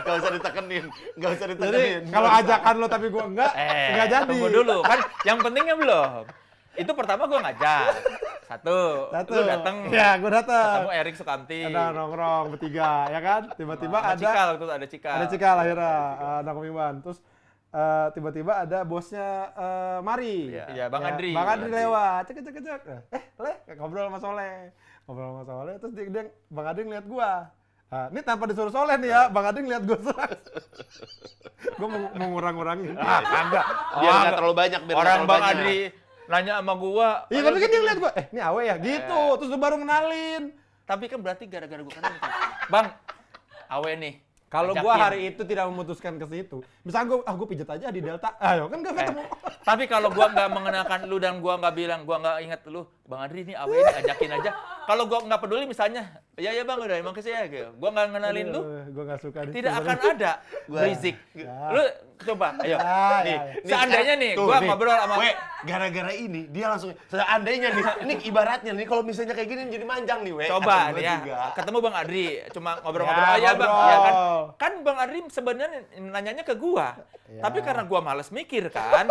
Gak usah ditekenin. Jadi kalau ajakan lo tapi gue enggak jadi. Tunggu dulu, kan yang pentingnya belum. Itu pertama gua ngajak. Satu. Lu datang. Ya, gue datang. Ketemu Erik Sukamti. Ada nongkrong bertiga, ya kan? Tiba-tiba Sama ada Cikal, terus ada Cikal. Ada Cikal akhirnya, anak Komiban. Terus tiba-tiba ada bosnya Mari. Iya, Bang Andri. Bang Andri lewat. Cek. Ngobrol sama Soleh. Terus dia Bang Andri ngeliat gua. Nah, ini tanpa disuruh Soleh nih ya, Bang Andri ngeliat gua serang. Gua mau ngurang-ngurangin. Kagak. Biar nggak terlalu banyak. Orang Bang Andri nanya sama gua. Iya, tapi kan dia ngeliat gua, ini Awe ya? Gitu. Terus dia baru kenalin. Tapi kan berarti gara-gara gua kenalin. Bang, Awe nih. Kalau ajakin. gua hari itu tidak memutuskan ke situ, misalnya gua pijet aja di Delta, ayo kan gak ketemu. Tapi kalau gua nggak mengenalkan lu dan gua nggak bilang, gua nggak inget lu, Bang Andri ini Awe ini ajakin aja. kalau gua nggak peduli misalnya, ya bang udah emang kasih ya, gitu. Gua nggak ngenalin lu, Gue nggak suka. tidak akan ada berisik. Ya. Lu coba, ayo. Nih, ya. seandainya nih, Tuh, gua nih. ngobrol sama Weh, gara-gara ini dia langsung seandainya nih, ini ibaratnya nih kalau misalnya kayak gini jadi manjang nih, coba kata gua nih ya, juga. ketemu Bang Adri, cuma ngobrol-ngobrol Ya, aja bang, ngobrol. ya kan? Kan Bang Adri sebenarnya nanyanya ke gua, Ya. tapi karena gua males mikir kan,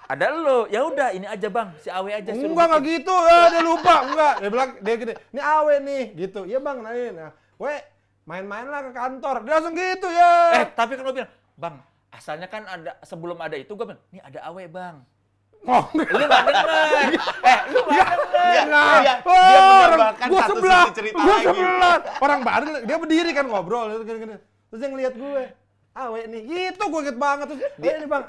ada lo, ya udah ini aja bang, si Awe aja suruh Enggak bikin. gitu. Dia lupa. Enggak. Dia bilang dia gini. Ini Awe nih, gitu. Iya bang, nain. Nah, main-main lah ke kantor. Dia langsung gitu ya. Tapi kan gua bilang, bang, asalnya kan ada sebelum ada itu gua bilang, nih ada Awe bang. Oh, Lu nggak denger. Lu nggak denger. Nah, Dia menambahkan gua satu sebelah, sisi cerita gua lagi. sebelah. Orang baru dia berdiri kan ngobrol gini. Terus dia ngeliat gue. Awe nih, gitu gue inget banget. Terus,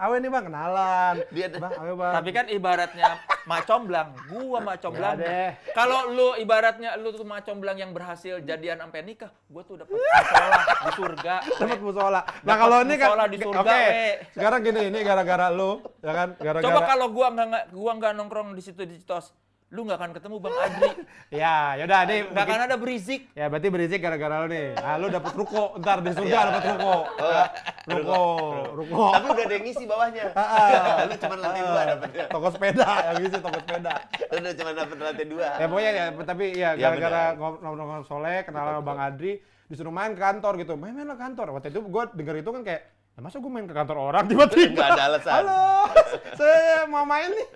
Awe nih bang, kenalan. Bang, Awe bang. Tapi kan ibaratnya Mak Comblang, gua Mak Comblang. Ya deh. Kalau lu ibaratnya lu tuh Mak Comblang yang berhasil jadian sampai nikah, gua tuh dapat musola di surga. Dapat musola. Nah Dapat kalau ini kan, musola di surga, oke. we. Sekarang gini, ini gara-gara lu, ya kan? Gara-gara. Coba kalau gua nggak nongkrong di situ di Citos, lu nggak akan ketemu Bang Adri. Ya, yaudah nih. Nggak akan ada berisik. Ya berarti berisik gara-gara lu nih. Nah, lu dapet ruko, ntar di surga dapet ruko. Ya, ruko. Tapi udah ada yang ngisi bawahnya. Lu cuma lantai 2 dapetnya. Toko sepeda, yang gitu toko sepeda. Lu udah cuma dapet lantai 2. Ya pokoknya ya, tapi ya Ya, gara-gara benar. ngobrol-ngobrol Soleh, kenalan sama Bang Adri, disuruh main ke kantor gitu. Main-main lah ke kantor. Waktu itu gue denger itu kan kayak, ya masa gue main ke kantor orang tiba-tiba? Nggak ada alasan. Halo, saya mau main nih.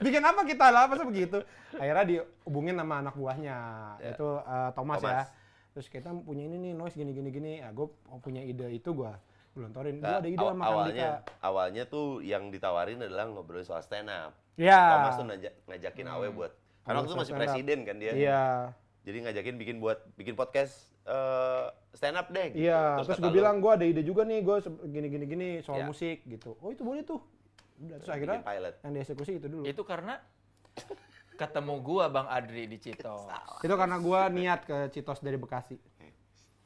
Bikin apa kita lah, masa begitu? Akhirnya dihubungin sama anak buahnya, itu Thomas ya. Terus kita punya ini nih, noise gini. Ya gue punya ide itu gue gelontorin. Gue ada ide sama Kang Dika. Awalnya tuh yang ditawarin adalah ngobrolin soal stand up. Ya. Thomas tuh ngajakin Awe buat, karena waktu itu masih Stand up. presiden kan dia. Iya. Jadi ngajakin bikin podcast stand up deh. Gitu. Iya, terus kata gue lu, bilang gue ada ide juga nih, gue gini soal Iya. musik gitu. Oh itu boleh tuh. Udah, terus akhirnya bikin pilot. yang dieksekusi itu dulu. Itu karena ketemu gua Bang Adri di Citos. Itu karena gue niat ke Citos dari Bekasi.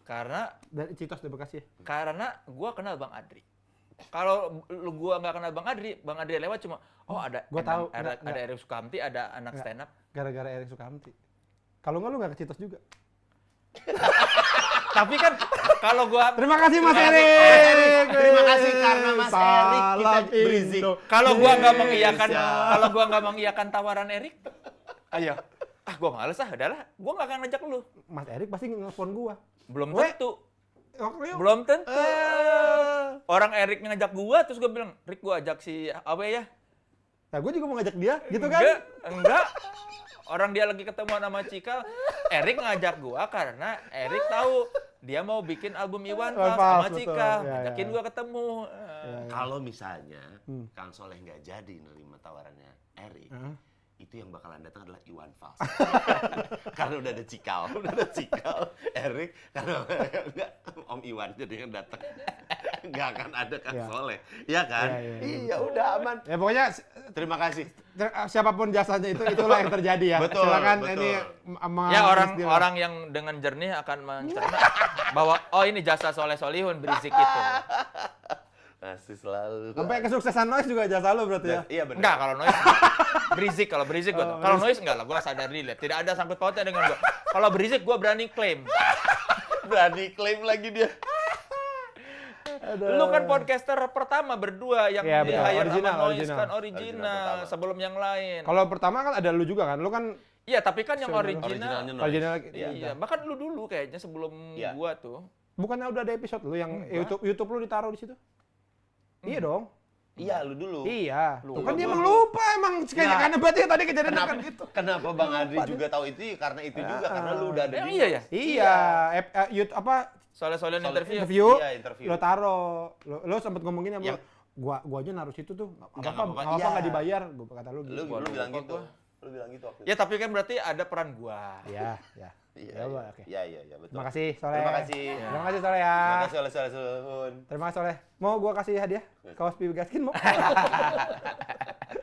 Karena Dari Citos dari Bekasi ya? Karena gua kenal Bang Adri. Kalau gua nggak kenal Bang Adri lewat cuma ada Gua tahu, ada enggak. Erik Sukamti, ada anak Enggak. stand up. Gara-gara Erik Sukamti. Kalau nggak lu nggak ke Citos juga. Tapi kan kalau gua Terima kasih Mas Erik. Terima kasih karena Mas Erik kita Salam berisik. Indo. kalau gua nggak Indonesia. mengiyakan tawaran Erik, ayo. Gua males udahlah. Gua nggak akan ngajak lu. Mas Erik pasti nelfon gue. Belum Weh. tentu. Oke, yuk. Belum tentu. Orang Erik ngajak gua terus gua bilang, "Rik, gua ajak si Awe ya." Nah gue juga mau ngajak dia, gitu kan? Enggak. Orang dia lagi ketemu sama Cika, Erik ngajak gua karena Erik tahu dia mau bikin album Iwan Fals Fals, sama betul. Cika. Ya, Ngajakin ya. gua ketemu. Kalau misalnya Kang Soleh nggak jadi nerima tawarannya Erik, itu yang bakalan datang adalah Iwan Fals. Karena udah ada Cikal, Erik, karena enggak Om Iwan jadi yang datang. Nggak akan ada Kang Ya. Soleh, ya kan? Ya, ya, Iya, udah aman. Ya pokoknya Terima kasih. siapapun jasanya itulah yang terjadi ya. Betul, Silakan betul. ini Ya orang yang dengan jernih akan mencerna bahwa ini jasa Soleh Solihun berisik itu. Masih selalu. sampai kesuksesan Noise juga jasa lo berarti ya. Iya benar. Enggak, kalau noise berisik, kalau berisik gua tahu. Kalau noise enggak lah, gua sadar diri. Tidak ada sangkut pautnya dengan gua. Kalau berisik gua berani klaim. Berani klaim lagi dia. Lu kan podcaster pertama berdua yang Iya, di betul. hire Original, sama Noise original. kan Original original pertama. sebelum yang lain. Kalau pertama kan ada lu juga kan, lu kan Iya, tapi kan yang Originalnya original. Noise. original. Iya, bahkan lu dulu kayaknya sebelum Iya. gua tuh. Bukannya udah ada episode lu yang Enggak. YouTube lu ditaruh di situ? Iya dong. Iya, lu dulu. Iya. Lupa Tuh kan dia gua. emang lupa emang kayaknya Ya. karena berarti tadi kejadian Kenapa, kan gitu. kenapa Bang Adri juga tahu itu? Karena itu juga, karena lu udah ada di Iya ya. Iya, YouTube apa Soalnya interview. interview, Iya, interview. lo taruh, lo sempet ngomongin sama Yang- gua aja naruh situ tuh, Nggak apa apa-apa, apa iya. nggak dibayar, gua kata lu Lu, gitu. lu bilang lupa gitu. gua. Lu bilang gitu waktu itu. Ya, tapi kan berarti ada peran gua. Iya, ya. Iya, Ya, iya. oke. Iya, betul. Terima kasih Soleh. Terima kasih. Terima kasih Soleh ya. Terima kasih oleh Soleh. Terima kasih Soleh. Mau gua kasih hadiah? Kaos Pipi Gaskin mau?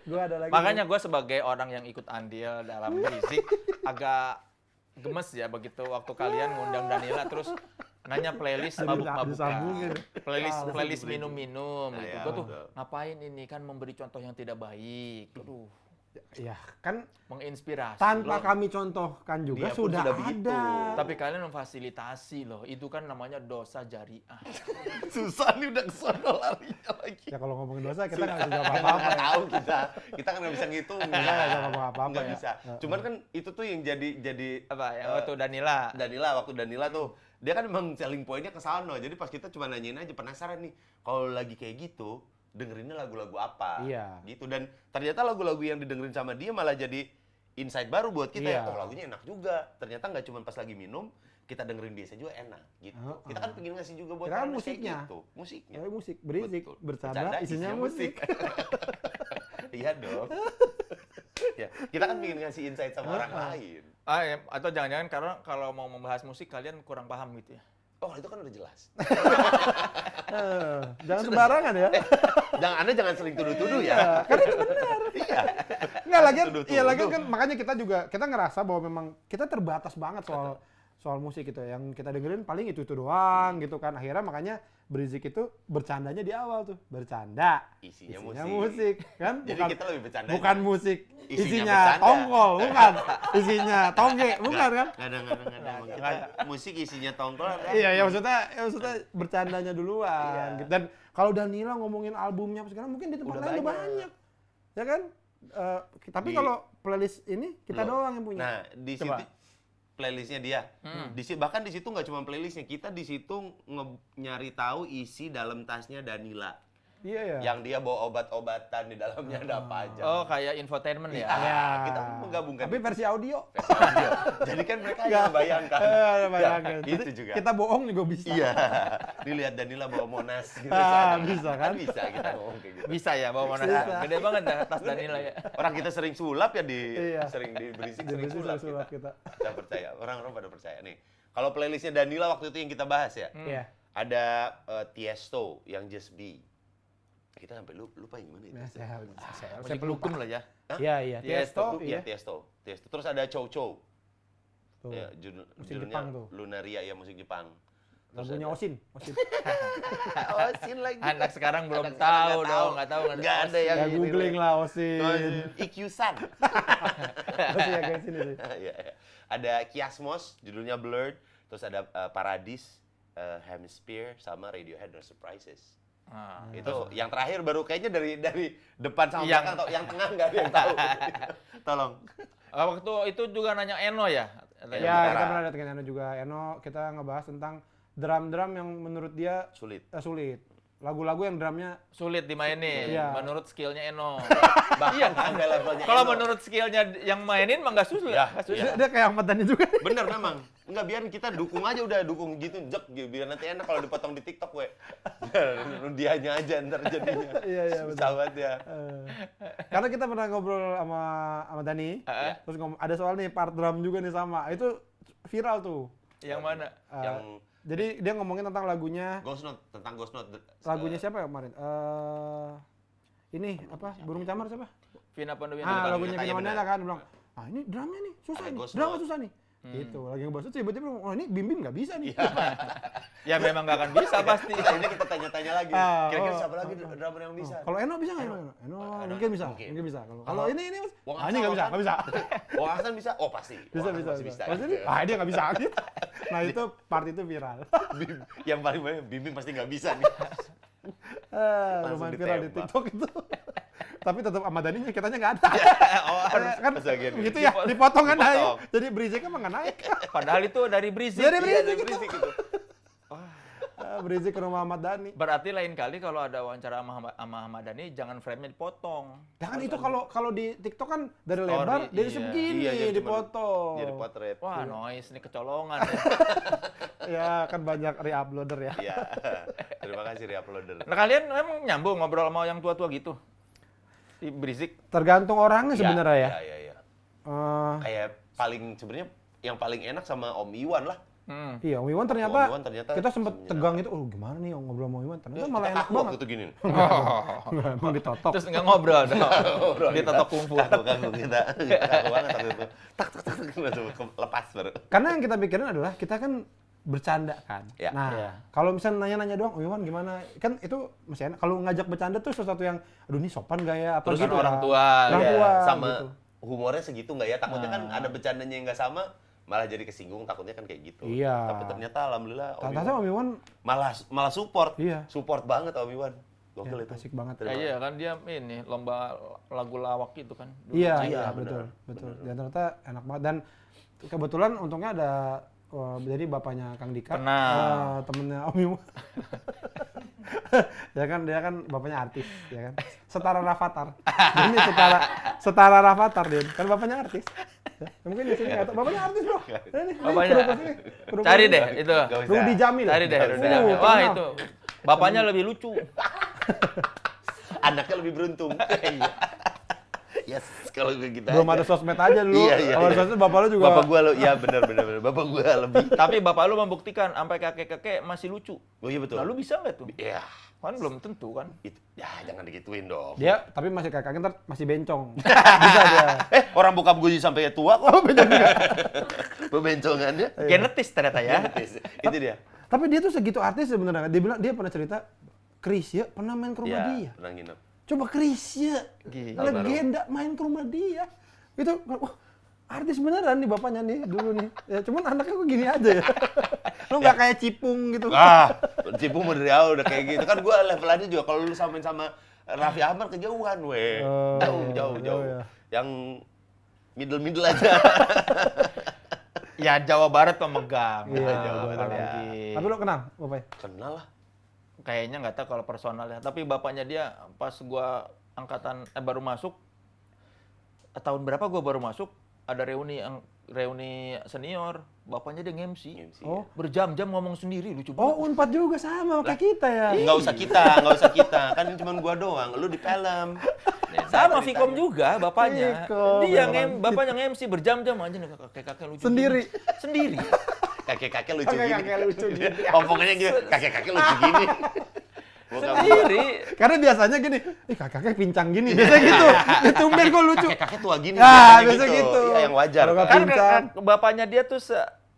Gua ada lagi. Makanya gue sebagai orang yang ikut andil dalam berisik agak gemes ya begitu waktu kalian ngundang Danila terus nanya playlist mabuk-mabukan, disambungin. playlist minum-minum gitu. Iya, Gue tuh betul. ngapain ini kan memberi contoh yang tidak baik. Aduh, Ya kan menginspirasi. tanpa kami contohkan juga Dia pun sudah sudah begitu. ada. Tapi kalian memfasilitasi loh. Itu kan namanya dosa jariah. Susah nih udah kesono larinya lagi. Ya kalau ngomongin dosa kita nggak bisa jawab Nggak apa-apa. Ya. tahu kita kan nggak bisa ngitung. Kita nggak bisa ngomong apa-apa Nggak ya. bisa. Cuman kan itu tuh yang jadi Apa yang waktu Danila? waktu Danila tuh dia kan memang selling pointnya ke sana. Jadi pas kita cuma nanyain aja penasaran nih kalau lagi kayak gitu dengerinnya lagu-lagu apa Iya. gitu, dan ternyata lagu-lagu yang didengerin sama dia malah jadi insight baru buat kita. Iya. Oh lagunya enak juga, ternyata nggak cuma pas lagi minum kita dengerin biasa juga enak gitu. Kita kan pengen ngasih juga buat Kita kan anak musiknya. kayak gitu. Musiknya Ya, musik berisik, Betul. bercanda, isinya musik. Iya dong. Ya, kita kan pengen ngasih insight sama orang lain. Atau jangan-jangan karena kalau mau membahas musik kalian kurang paham gitu ya? Oh itu kan udah jelas. Jangan sembarangan ya. Anda jangan sering tuduh-tuduh ya. Kan itu benar. Iya. Nggak lagi, Tuduh-tuduh. iya lagi kan makanya kita ngerasa bahwa memang kita terbatas banget soal musik gitu. Yang kita dengerin paling itu doang gitu kan. Akhirnya makanya Berisik itu bercandanya di awal tuh, bercanda. Isinya musik kan. Jadi kita lebih bercanda. Bukan musik Isinya bercanda. tongkol, bukan. Isinya tongge, bukan kan? Nggak ada. Kita musik isinya tongkol. Iya, ya maksudnya bercandanya duluan. Gitu. Dan kalau Danila ngomongin albumnya apa sekarang mungkin di tempat Udah lain udah banyak. banyak. Ya kan? Tapi Di- kalau playlist ini kita Loh. doang yang punya. Nah, di situ Coba. playlistnya dia. Bahkan di situ nggak cuma playlistnya, kita di situ nyari tahu isi dalam tasnya Danila. Iya ya. Yang dia bawa obat-obatan di dalamnya ada apa aja. Oh, kayak infotainment ya? Ya. Kita menggabungkan Tapi versi audio. versi audio. Jadi kan mereka yang membayangkan. Bayangin. Ya, itu Jadi juga. kita bohong juga bisa. Iya. Dilihat Danila bawa Monas gitu. Bisa kan? Bisa kita ngomong kayak gitu. Bisa ya bawa mana? Bisa. Gede banget dah tas Danila ya. Orang kita sering sulap ya Iya. sering Berisik Jadi sering sulap sulap kita. kita. Kita percaya. Orang-orang pada percaya nih. Kalau playlistnya Danila waktu itu yang kita bahas ya. Iya. Ada Tiesto yang Just Be. Kita sampai lupa yang gimana itu. Nah, saya Musik hukum lah ya. Iya, Tiesto, Tiesto, iya. Tiesto. Terus ada Chow Chow. Tuh. Ya, Musik judulnya Jepang tuh. Lunaria ya, musik Jepang. Lagunya Osin. Osin lagi. Anak sekarang belum Anak sekarang tahu nggak dong, tahu. nggak tahu. Nggak ada yang Ya ini, googling lah Osin. Ikyusan. Osin ya kayak sini sih. Iya, iya. Ada Kiasmos, judulnya Blurred. Terus ada Paradis, Hemisphere, sama Radiohead No Surprises. Nah, Itu yang terakhir baru kayaknya dari depan sama Yang- belakang, atau yang tengah nggak ada yang tahu. Tolong. waktu itu juga nanya Eno ya? Eno Ya, Gitara. kita pernah datengin Eno juga. Eno kita ngebahas tentang drum-drum yang menurut dia Sulit. sulit. Lagu-lagu yang drumnya Sulit dimainin, Iya. menurut skillnya Eno. Bahkan sampai levelnya Kalau Eno. menurut skillnya yang mainin mah nggak sulit. Ya, Nggak sulit. iya. dia kayak Ahmad Dhani juga. Bener memang. Enggak, biar kita dukung aja udah, dukung gitu, jek gitu. Biar nanti enak kalau dipotong di TikTok, we. Dianya aja ntar jadinya. Iya, iya, betul. Susah banget ya. Karena kita pernah ngobrol sama Dhani, terus ada soal nih part drum juga nih sama. Itu viral tuh. Yang mana? Yang Jadi dia ngomongin tentang lagunya Ghost Note, tentang Ghost Note. lagunya siapa ya kemarin? Ini apa? Burung Camar siapa? Vina Panduwinata. Lagunya Vina Vina Panduwinata, Panduwinata kan dia bilang, ini drumnya nih susah Ada nih, Ghost drumnya Note. susah nih. Gitu, lagi ngebahas itu tiba-tiba bilang, oh ini Bim Bim nggak bisa nih. Ya memang nggak akan bisa pasti. Ini kita tanya-tanya lagi. Kira-kira siapa lagi drummer yang bisa? Kalau Eno bisa nggak? Eno mungkin bisa, mungkin bisa. Kalau ini Mas, Wong ini nggak bisa, Aksan, nggak bisa. Wong Aksan bisa? Oh pasti. Bisa, Wong bisa, Aksan bisa. pasti Pas ini, dia nggak bisa. Gitu. Nah itu part itu viral. Yang paling banyak Bim Bim pasti nggak bisa nih. Langsung Lumayan viral di ditembak. TikTok itu. Tapi tetap Ahmad Dhani kitanya nggak ada. Oh, Kan pas bagian gitu ini. ya, dipotong kan naik. Dipotong. Jadi berisiknya emang nggak naik. padahal itu dari Brizik. Dari Iya, Berisik ada gitu. berisik gitu. Berisik ke rumah Ahmad Dhani. Berarti lain kali kalau ada wawancara sama Ahmad Dhani jangan frame-nya dipotong. Jangan itu kalau di TikTok kan dari Story, lebar, dari iya. segini Iya, jadi cuman- dipotong. Jadi potret. Wah, noise nih kecolongan. Ya. Ya kan banyak re-uploader ya. Iya. Terima kasih Reuploader. Nah, kalian emang nyambung ngobrol sama yang tua-tua gitu? Di Brizik. Tergantung orangnya sebenarnya ya. Iya, iya. Eh, Kayak paling sebenarnya yang paling enak sama Om Iwan lah. iya, Om Iwan ternyata, Om Iwan ternyata kita sempet sebenarnya- tegang itu, gimana nih ngobrol sama Om Iwan? Ternyata malah Kita enak kaku banget. waktu itu gini. Emang ditotok. Terus nggak ngobrol dong. Ditotok kungfu. Kaku kita. Kaku banget waktu itu. Tak langsung lepas baru. Karena yang kita pikirin adalah kita kan bercanda kan. Ya. Nah, Ya. kalau misalnya nanya-nanya doang, "Oh, Iwan gimana?" Kan itu masih enak. Kalau ngajak bercanda tuh sesuatu yang, aduh ini sopan gak ya? Apa Terus gitu kan orang kan. tua, Orang Iya, tua sama gitu. humornya segitu nggak ya? Takutnya kan ada bercandanya yang nggak sama, malah jadi kesinggung. Takutnya kan kayak gitu. Iya. Tapi ternyata alhamdulillah Om Ternyata Iwan Om Iwan malah support. Iya. Support banget Om Iwan. Gokil ya, itu. asik banget. Ya, iya kan dia ini lomba lagu lawak itu kan. dulu. Iya, Iya, betul, benar, betul. Dan ternyata enak banget. Dan kebetulan untungnya ada jadi bapaknya Kang Dika, Kenal. temennya Om Iwan. dia kan bapaknya artis, ya kan. Setara Rafathar. Ini setara Rafathar dia. Kan bapaknya artis. Ya, mungkin di sini kata bapaknya artis, Bro. Ini, Bapaknya. kerupuk ini, kerupuk Cari ini. deh itu. Gak usah. Rudi Jamil. Cari deh Rudi Oh, Jamil. Wah kenal. itu. Bapaknya lebih lucu. Anaknya lebih beruntung. Yes, kalau kita Belum ada sosmed aja dulu. Iya. Kalau ada sosmed bapak lu juga. Bapak gua lo, iya benar. Bapak gua lebih. Tapi bapak lu membuktikan sampai kakek-kakek masih lucu. Oh iya betul. Nah, lu bisa nggak tuh? Iya. Kan belum tentu kan. Itu. Ya jangan digituin dong. Dia tapi masih kakaknya ntar masih bencong. Bisa dia. Orang bokap gue sampai tua kok. Bencong juga. Bebencongannya. Genetis ternyata ya. Itu dia. Tapi dia tuh segitu artis sebenarnya. Dia bilang dia pernah cerita Krisya pernah main ke rumah Iya, dia. pernah nginep. Coba Krisya, Gila, legenda main ke rumah dia. Itu wah, artis beneran nih bapaknya nih dulu nih. Ya cuman anaknya kok gini aja ya. Lo nggak kayak Cipung gitu. Ah, Cipung dari awal udah kayak gitu. Kan gue levelannya juga kalau lu samain sama Raffi Ahmad kejauhan weh. Jauh. ya. Yang middle aja. Ya Jawa Barat pemegang. Iya, Jawa Jawa Barat. Barat. lagi. Tapi lo kenal bapaknya? Kenal lah. Kayaknya nggak tahu kalau personalnya. Tapi bapaknya dia pas gua angkatan baru masuk tahun berapa gua baru masuk ada reuni senior. Bapaknya dia nge-MC. Oh. Berjam-jam ngomong sendiri lucu banget. Oh, Unpad juga sama kayak kita ya. Nggak usah kita. Kan cuma gua doang. Lu di film. Sama Vicom juga bapaknya. Vicom, Dia memang. bapaknya nge-MC berjam-jam aja nih kakek-kakek lucu. Sendiri. gini. Sendiri. Kakek-kakek lucu gini. Kakek-kakek lucu gini. Omongannya gitu. Kakek-kakek lucu gini. Bukan Sendiri. Karena biasanya gini, kakaknya pincang gini. Biasanya gitu. Itu tumben kok lucu. kakek tuh gini. Biasa gitu. Iya, yang wajar. Kalau nggak Kan? Kan pincang. bapaknya dia tuh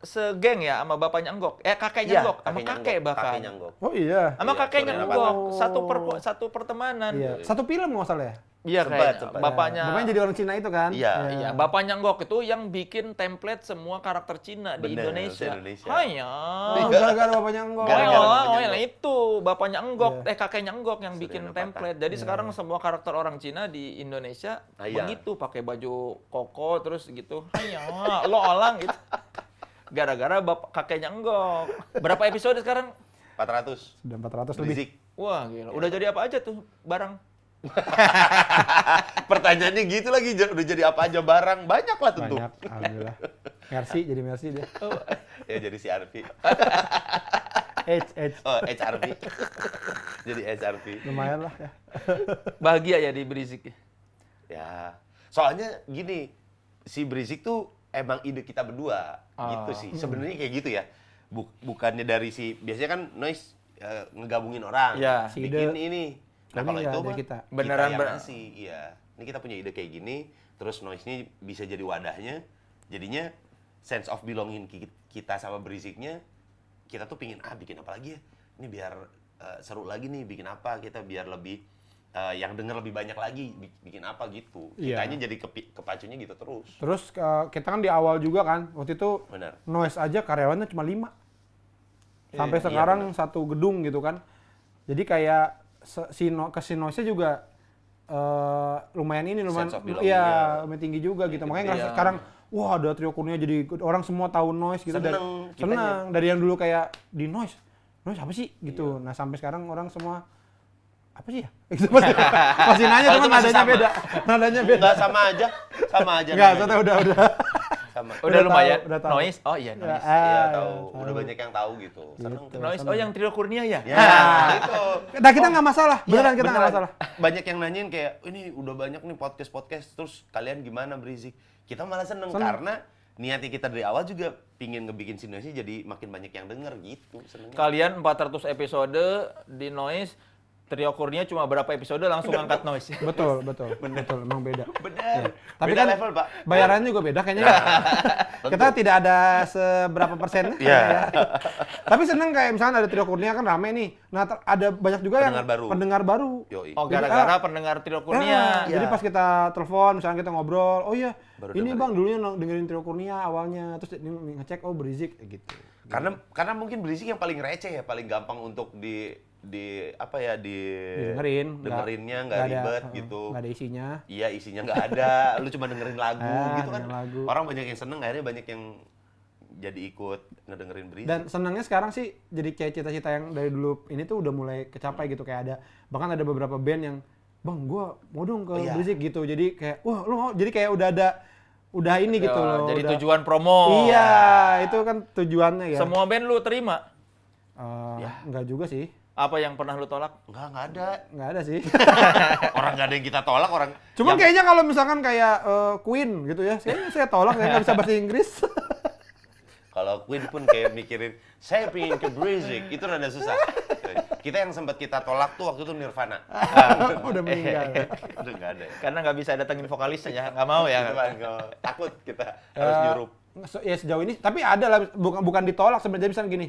segeng ya sama bapaknya Enggok. Kakeknya Iya, Enggok sama kakek bahkan. Kakeknya Enggok. Oh iya. Sama Iya, kakeknya sorry, Enggok. apa? Satu pertemanan. Iya. Satu film nggak salah ya? Iya Sempat. kayaknya. Bapaknya Bapaknya jadi orang Cina itu kan? Iya. Iya, bapaknya Enggok itu yang bikin template semua karakter Cina di Bener, Indonesia. se-Indonesia. Hanya. Oh, gara-gara bapaknya enggak. Gara-gara Oh, bapaknya yang Enggok. itu bapaknya Enggok, kakeknya Enggok yang bikin Sederhana template. Jadi sekarang semua karakter orang Cina di Indonesia Ah, iya. begitu, pakai baju koko terus gitu. Hanya lo orang gitu. Gara-gara kakeknya Enggok. Berapa episode sekarang? 400. Sudah 400 lebih. Berisik. Wah, gila. Udah jadi apa aja tuh barang? Pertanyaannya gitu lagi, udah jadi apa aja barang? Banyak lah tentu. Banyak, alhamdulillah. Mercy, jadi Mercy dia. Ya jadi CRV. H. Oh, HRV. Jadi HRV. Lumayan lah ya. Bahagia ya di Berisik. Ya. Soalnya gini, si Berisik tuh emang ide kita berdua. Gitu sih. Sebenarnya kayak gitu ya. Bukannya dari biasanya kan Noise ngegabungin orang. Ya. Si Bikin ide. ini. Nah, Ini kalau nggak itu ada mah kita. Beneran yang ngasih, iya. Ini kita punya ide kayak gini, terus Noise ini bisa jadi wadahnya. Jadinya sense of belonging kita sama Berisiknya, kita tuh pingin bikin apa lagi ya? Ini biar seru lagi nih, bikin apa? Kita biar lebih yang denger lebih banyak lagi, bikin apa gitu. Iya. Kitanya jadi kepacunya gitu terus. Terus kita kan di awal juga kan, waktu itu Benar. Noise aja karyawannya cuma 5. Sampai Iya, sekarang benar. satu gedung gitu kan. Jadi kayak si Noise-nya juga lumayan Sense of belonging-nya. iya, lumayan tinggi juga gitu. Makanya ngerasa Iya. sekarang wah ada trio Kurnia jadi orang semua tahu Noise gitu. Seneng, kitanya. Senang dari yang dulu kayak di Noise apa sih gitu. Iya. Nah sampai sekarang orang semua apa sih ya? Gitu, masih nanya Oh, cuman itu masih nadanya sama. beda. Nadanya beda. Enggak sama aja Enggak, namanya. soalnya udah. Sama. Udah Udah lumayan. tahu, udah tahu. Noise. Oh iya, Noise. Iya, Ah, tahu. iya, Udah banyak yang tahu gitu. Seneng tuh. Noise. Oh yang trio Kurnia ya? Ya, itu. Nah kita nggak masalah, Iya, beneran kita nggak beneran. masalah. Banyak yang nanyain kayak, ini udah banyak nih podcast, terus kalian gimana Berisik? Kita malah seneng. Karena niatnya kita dari awal juga pingin ngebikin sinergi jadi makin banyak yang denger gitu. Senengnya. Kalian 400 episode di Noise Trio Kurnia cuma berapa episode langsung angkat noise. Betul, emang beda. Bener. Tapi Beda kan level, Pak. bayarannya juga beda kayaknya. Kita tidak ada seberapa persen. Iya. Tapi seneng kayak misalnya ada Trio Kurnia kan rame nih. Nah, ada banyak juga pendengar baru. Yoi. Oh, gara-gara pendengar Trio Kurnia. Jadi pas kita telepon, misalnya kita ngobrol, oh iya, Baru ini dengerin. Bang dulunya dengerin Trio Kurnia awalnya, terus ini ngecek, oh berisik, gitu. Karena mungkin berisik yang paling receh ya, paling gampang untuk dengerinnya nggak ribet gitu. Nggak ada isinya. Iya, isinya nggak ada, lu cuma dengerin lagu gitu kan. dengerin lagu. Orang banyak yang seneng, akhirnya banyak yang jadi ikut ngedengerin berisik. Dan senangnya sekarang sih jadi kayak cita-cita yang dari dulu ini tuh udah mulai kecapai gitu, kayak ada bahkan ada beberapa band yang Bang, gua mau dong ke berisik gitu. Jadi kayak wah, lu mau. Jadi kayak udah ini gitu loh. Jadi udah, tujuan promo. Iya, itu kan tujuannya ya. Semua band lu terima? Enggak juga sih. Apa yang pernah lu tolak? Nggak ada. Enggak ada sih. Orang nggak ada yang kita tolak, orang. Cuman kayaknya kalau misalkan kayak Queen gitu ya, kayaknya saya tolak, saya nggak bisa bahasa Inggris. Kalau Queen pun kayak mikirin, saya pengen ke berisik, itu rada susah. Kita yang sempat kita tolak tuh waktu itu Nirvana. Udah meninggal. Udah nggak ada. Karena nggak bisa datengin vokalisnya ya, nggak mau ya. Itu kan, takut kita harus nyurup. Ya sejauh ini, tapi ada lah, bukan ditolak sebenarnya, misalnya gini.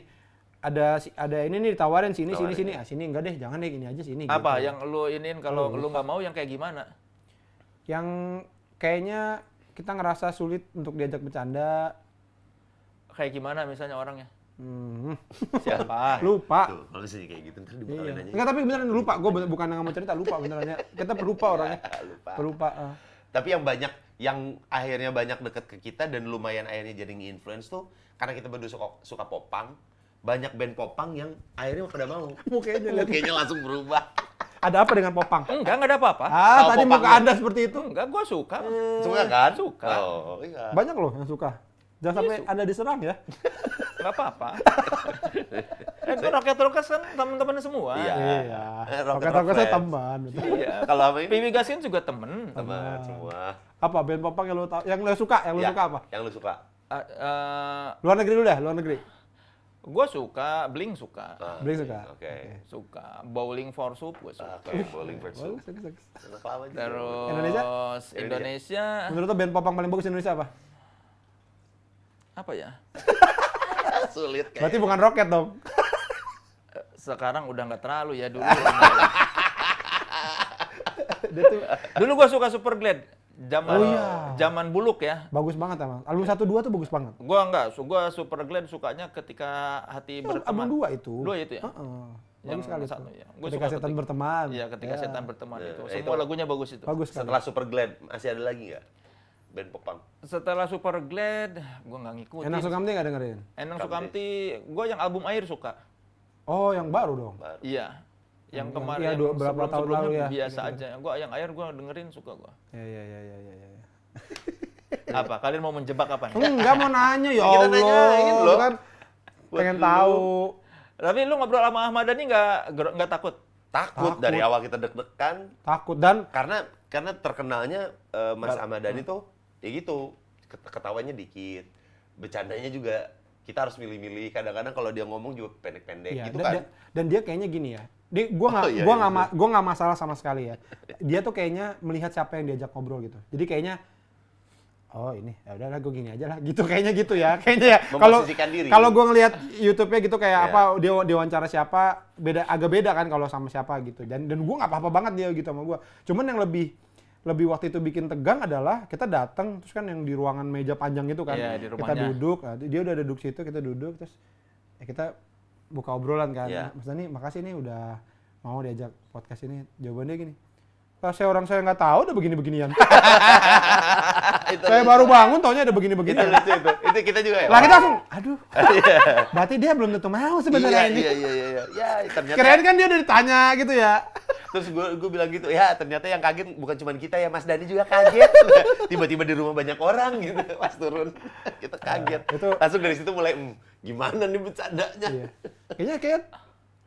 Ada ini nih ditawarin sini. Sini enggak deh, jangan deh, ini aja sini. Apa gitu. yang lu iniin kalau lu nggak mau yang kayak gimana? Yang kayaknya kita ngerasa sulit untuk diajak bercanda. Kayak gimana misalnya orangnya? Siapa? Lupa. Tuh, kalau misalnya kayak gitu, ntar dibukalin aja. Enggak, tapi beneran lupa. Gue bukan nggak mau cerita, lupa beneran ya. Kita pelupa orangnya. Pelupa. Tapi yang akhirnya banyak deket ke kita dan lumayan akhirnya jadi nge-influence tuh, karena kita berdua suka popang, banyak band popang yang akhirnya pada mau. Mukanya langsung berubah. Ada apa dengan popang? Enggak ada apa-apa. Oh, Tadi muka popangnya. Anda seperti itu. Enggak, gua suka. Suka kan? Suka. Oh, iya. Banyak loh yang suka. Jangan sampai Anda diserang ya. Enggak apa-apa. Itu Rocket kan teman-teman semua. Iya. Rocket Rocket saya fans. teman. Iya. Kalau apa ini? Piwi Gasin juga temen. Teman semua. Apa band popang yang lo tahu? Yang lo suka? Yang lo Ya, suka apa? Yang lu suka? Luar negeri dulu dah, luar negeri. Gua suka, Blink suka. Blink suka. Oke. Suka. Bowling for Soup gua suka. Oke, Bowling for Soup. Bagus. Enak lama juga. Terus Indonesia? Indonesia. Menurut lo band popang paling bagus di Indonesia apa? Apa ya? Sulit kayak. Berarti bukan Rocket dong. Sekarang udah nggak terlalu ya dulu. Dulu gua suka Superglad. Zaman Buluk ya. Bagus banget emang. Album 1 2 tuh bagus banget. Gua enggak, gua Superglad sukanya ketika hati berteman. Album 2 itu. Dua itu ya? Bagus sekali satu itu. ya. Gua Ketika suka setan berteman. Iya, ketika setan berteman Ya, itu. itu Semua lagunya bagus itu. Bagus sekali. Setelah Superglad, masih ada lagi nggak? Band popang. Setelah Superglad, gua nggak ngikutin. Enang Sukamti nggak dengerin? Enang Sukamti, gua yang album Air suka. Oh, yang baru dong. Baru. Iya. Yang Yang- kemarin iya, berapa tahun lalu ya. biasa aja. Gua yang Air gua dengerin suka gua. Ya. Apa? Kalian mau menjebak apa nih? Enggak mau nanya ya Kita Allah. nanyain loh. Lu kan Buat pengen lu. tahu. Tapi lu ngobrol sama Ahmad Dhani nggak takut? Takut dari awal kita deg-degan Takut dan karena terkenalnya Mas Ahmad Dhani tuh ya gitu, ketawanya dikit, bercandanya juga kita harus milih-milih. Kadang-kadang kalau dia ngomong juga pendek-pendek iya, gitu dan, kan. dan dia kayaknya gini ya. Gua nggak Oh, iya, gua iya, nggak iya. gua nggak masalah sama sekali ya. Dia tuh kayaknya melihat siapa yang diajak ngobrol gitu. Jadi kayaknya oh ini ya udahlah gue gini aja lah gitu kayaknya gitu ya kayaknya ya Memposisikan diri. kalau gue ngelihat YouTube-nya gitu kayak Iya. apa dia diwawancara siapa agak beda kan kalau sama siapa gitu dan gue nggak apa-apa banget dia gitu sama gue cuman yang lebih waktu itu bikin tegang adalah kita datang terus kan yang di ruangan meja panjang itu kan Iya, di kita rumahnya. duduk dia udah duduk situ kita duduk terus kita buka obrolan kan Iya. Mas Dhani makasih nih udah mau diajak podcast ini jawabannya gini saya nggak tahu udah begini-beginian. Saya baru bangun taunya ada begini-begini. Itu lucu itu kita juga ya. Lah kita langsung, aduh. Berarti dia belum tentu mau sebenarnya ini. Iya. Ya, ternyata. Keren kan dia udah ditanya gitu ya. Terus gue bilang gitu, ya ternyata yang kaget bukan cuma kita ya, Mas Dhani juga kaget. Tiba-tiba di rumah banyak orang gitu, pas turun. Kita kaget. itu- Langsung dari situ mulai, gimana nih bercandanya? Iya. Kayaknya kayak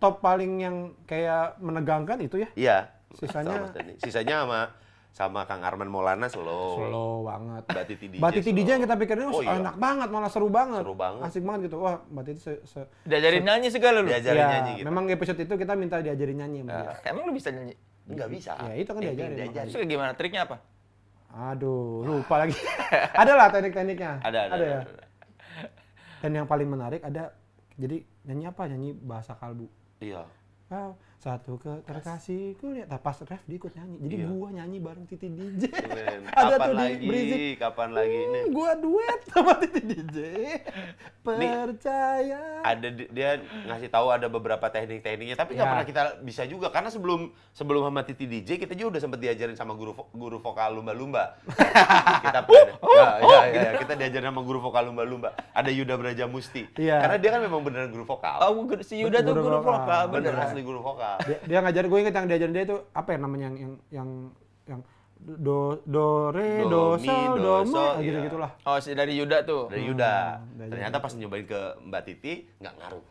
top paling yang kayak menegangkan itu ya. Iya. Sisanya- sama Mas Dhani. Sisanya sama sama Kang Arman Maulana slow. Slow banget. Mbak Titi DJ. Mbak Titi DJ slow. yang kita pikirin enak banget, malah seru banget. Seru banget. Asik banget gitu. Wah, Mbak Titi Diajarin nyanyi segala lu. Diajarin ya, nyanyi gitu. memang episode itu kita minta diajarin nyanyi sama dia. Emang lu bisa nyanyi? Nggak bisa. Ya, itu kan diajarin. Terus kayak gimana? Triknya apa? Aduh, lupa lagi. Ada lah teknik-tekniknya. Ada ya. Dan yang paling menarik ada, jadi nyanyi apa? Nyanyi bahasa kalbu. Iya. Wow, satu terkasihku lihat, pas ref dia ikut nyanyi. Jadi Iya. gua nyanyi bareng Titi DJ. Keren. Ada Kapan tuh di lagi? Berisik. Kapan lagi ini? Gua duet sama Titi DJ. Percaya. Ada dia ngasih tahu ada beberapa teknik-tekniknya, tapi nggak Ya. pernah kita bisa juga karena sebelum sama Titi DJ kita juga udah sempat diajarin sama guru vokal lumba-lumba. Kita pernah, ya, kita diajarin sama guru vokal lumba-lumba. Ada Yuda Braja Musti. Iya. Karena dia kan memang beneran guru vokal. Oh, si Yuda tuh Guru guru vokal. vokal, Bener bener. asli guru vokal. Dia ngajarin, gue inget yang diajarin dia itu apa ya namanya yang do re do Mi, sol do ma iya. gitu gitulah. Oh, si dari Yuda tuh. Dari Yuda. dari Ternyata pas nyobain ke Mbak Titi nggak ngaruh.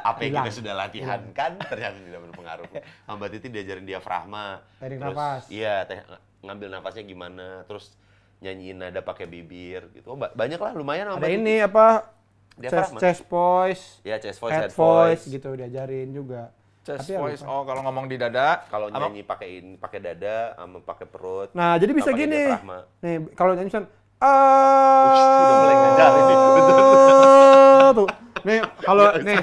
Apa yang Hilang. kita sudah latihan kan ternyata tidak berpengaruh. Sama Mbak Titi diajarin diafragma. Teknik Terus, nafas. Iya, ngambil nafasnya gimana. Terus nyanyiin nada pakai bibir gitu. Oh, banyak lah lumayan sama Ada Mbak Titi. ini apa? Diafragma. Chest voice, Ya, chest voice, head head voice. gitu diajarin juga. Chest Tapi ya voice. lupa. Oh, kalau ngomong di dada. Kalau Sama- nyanyi pakai dada sama pakai perut. Nah, jadi bisa pakai gini. diafragma. Nih, kalau nyanyi misalnya Udah mulai ngajarin nih. Betul. tuh. Nih, kalau nih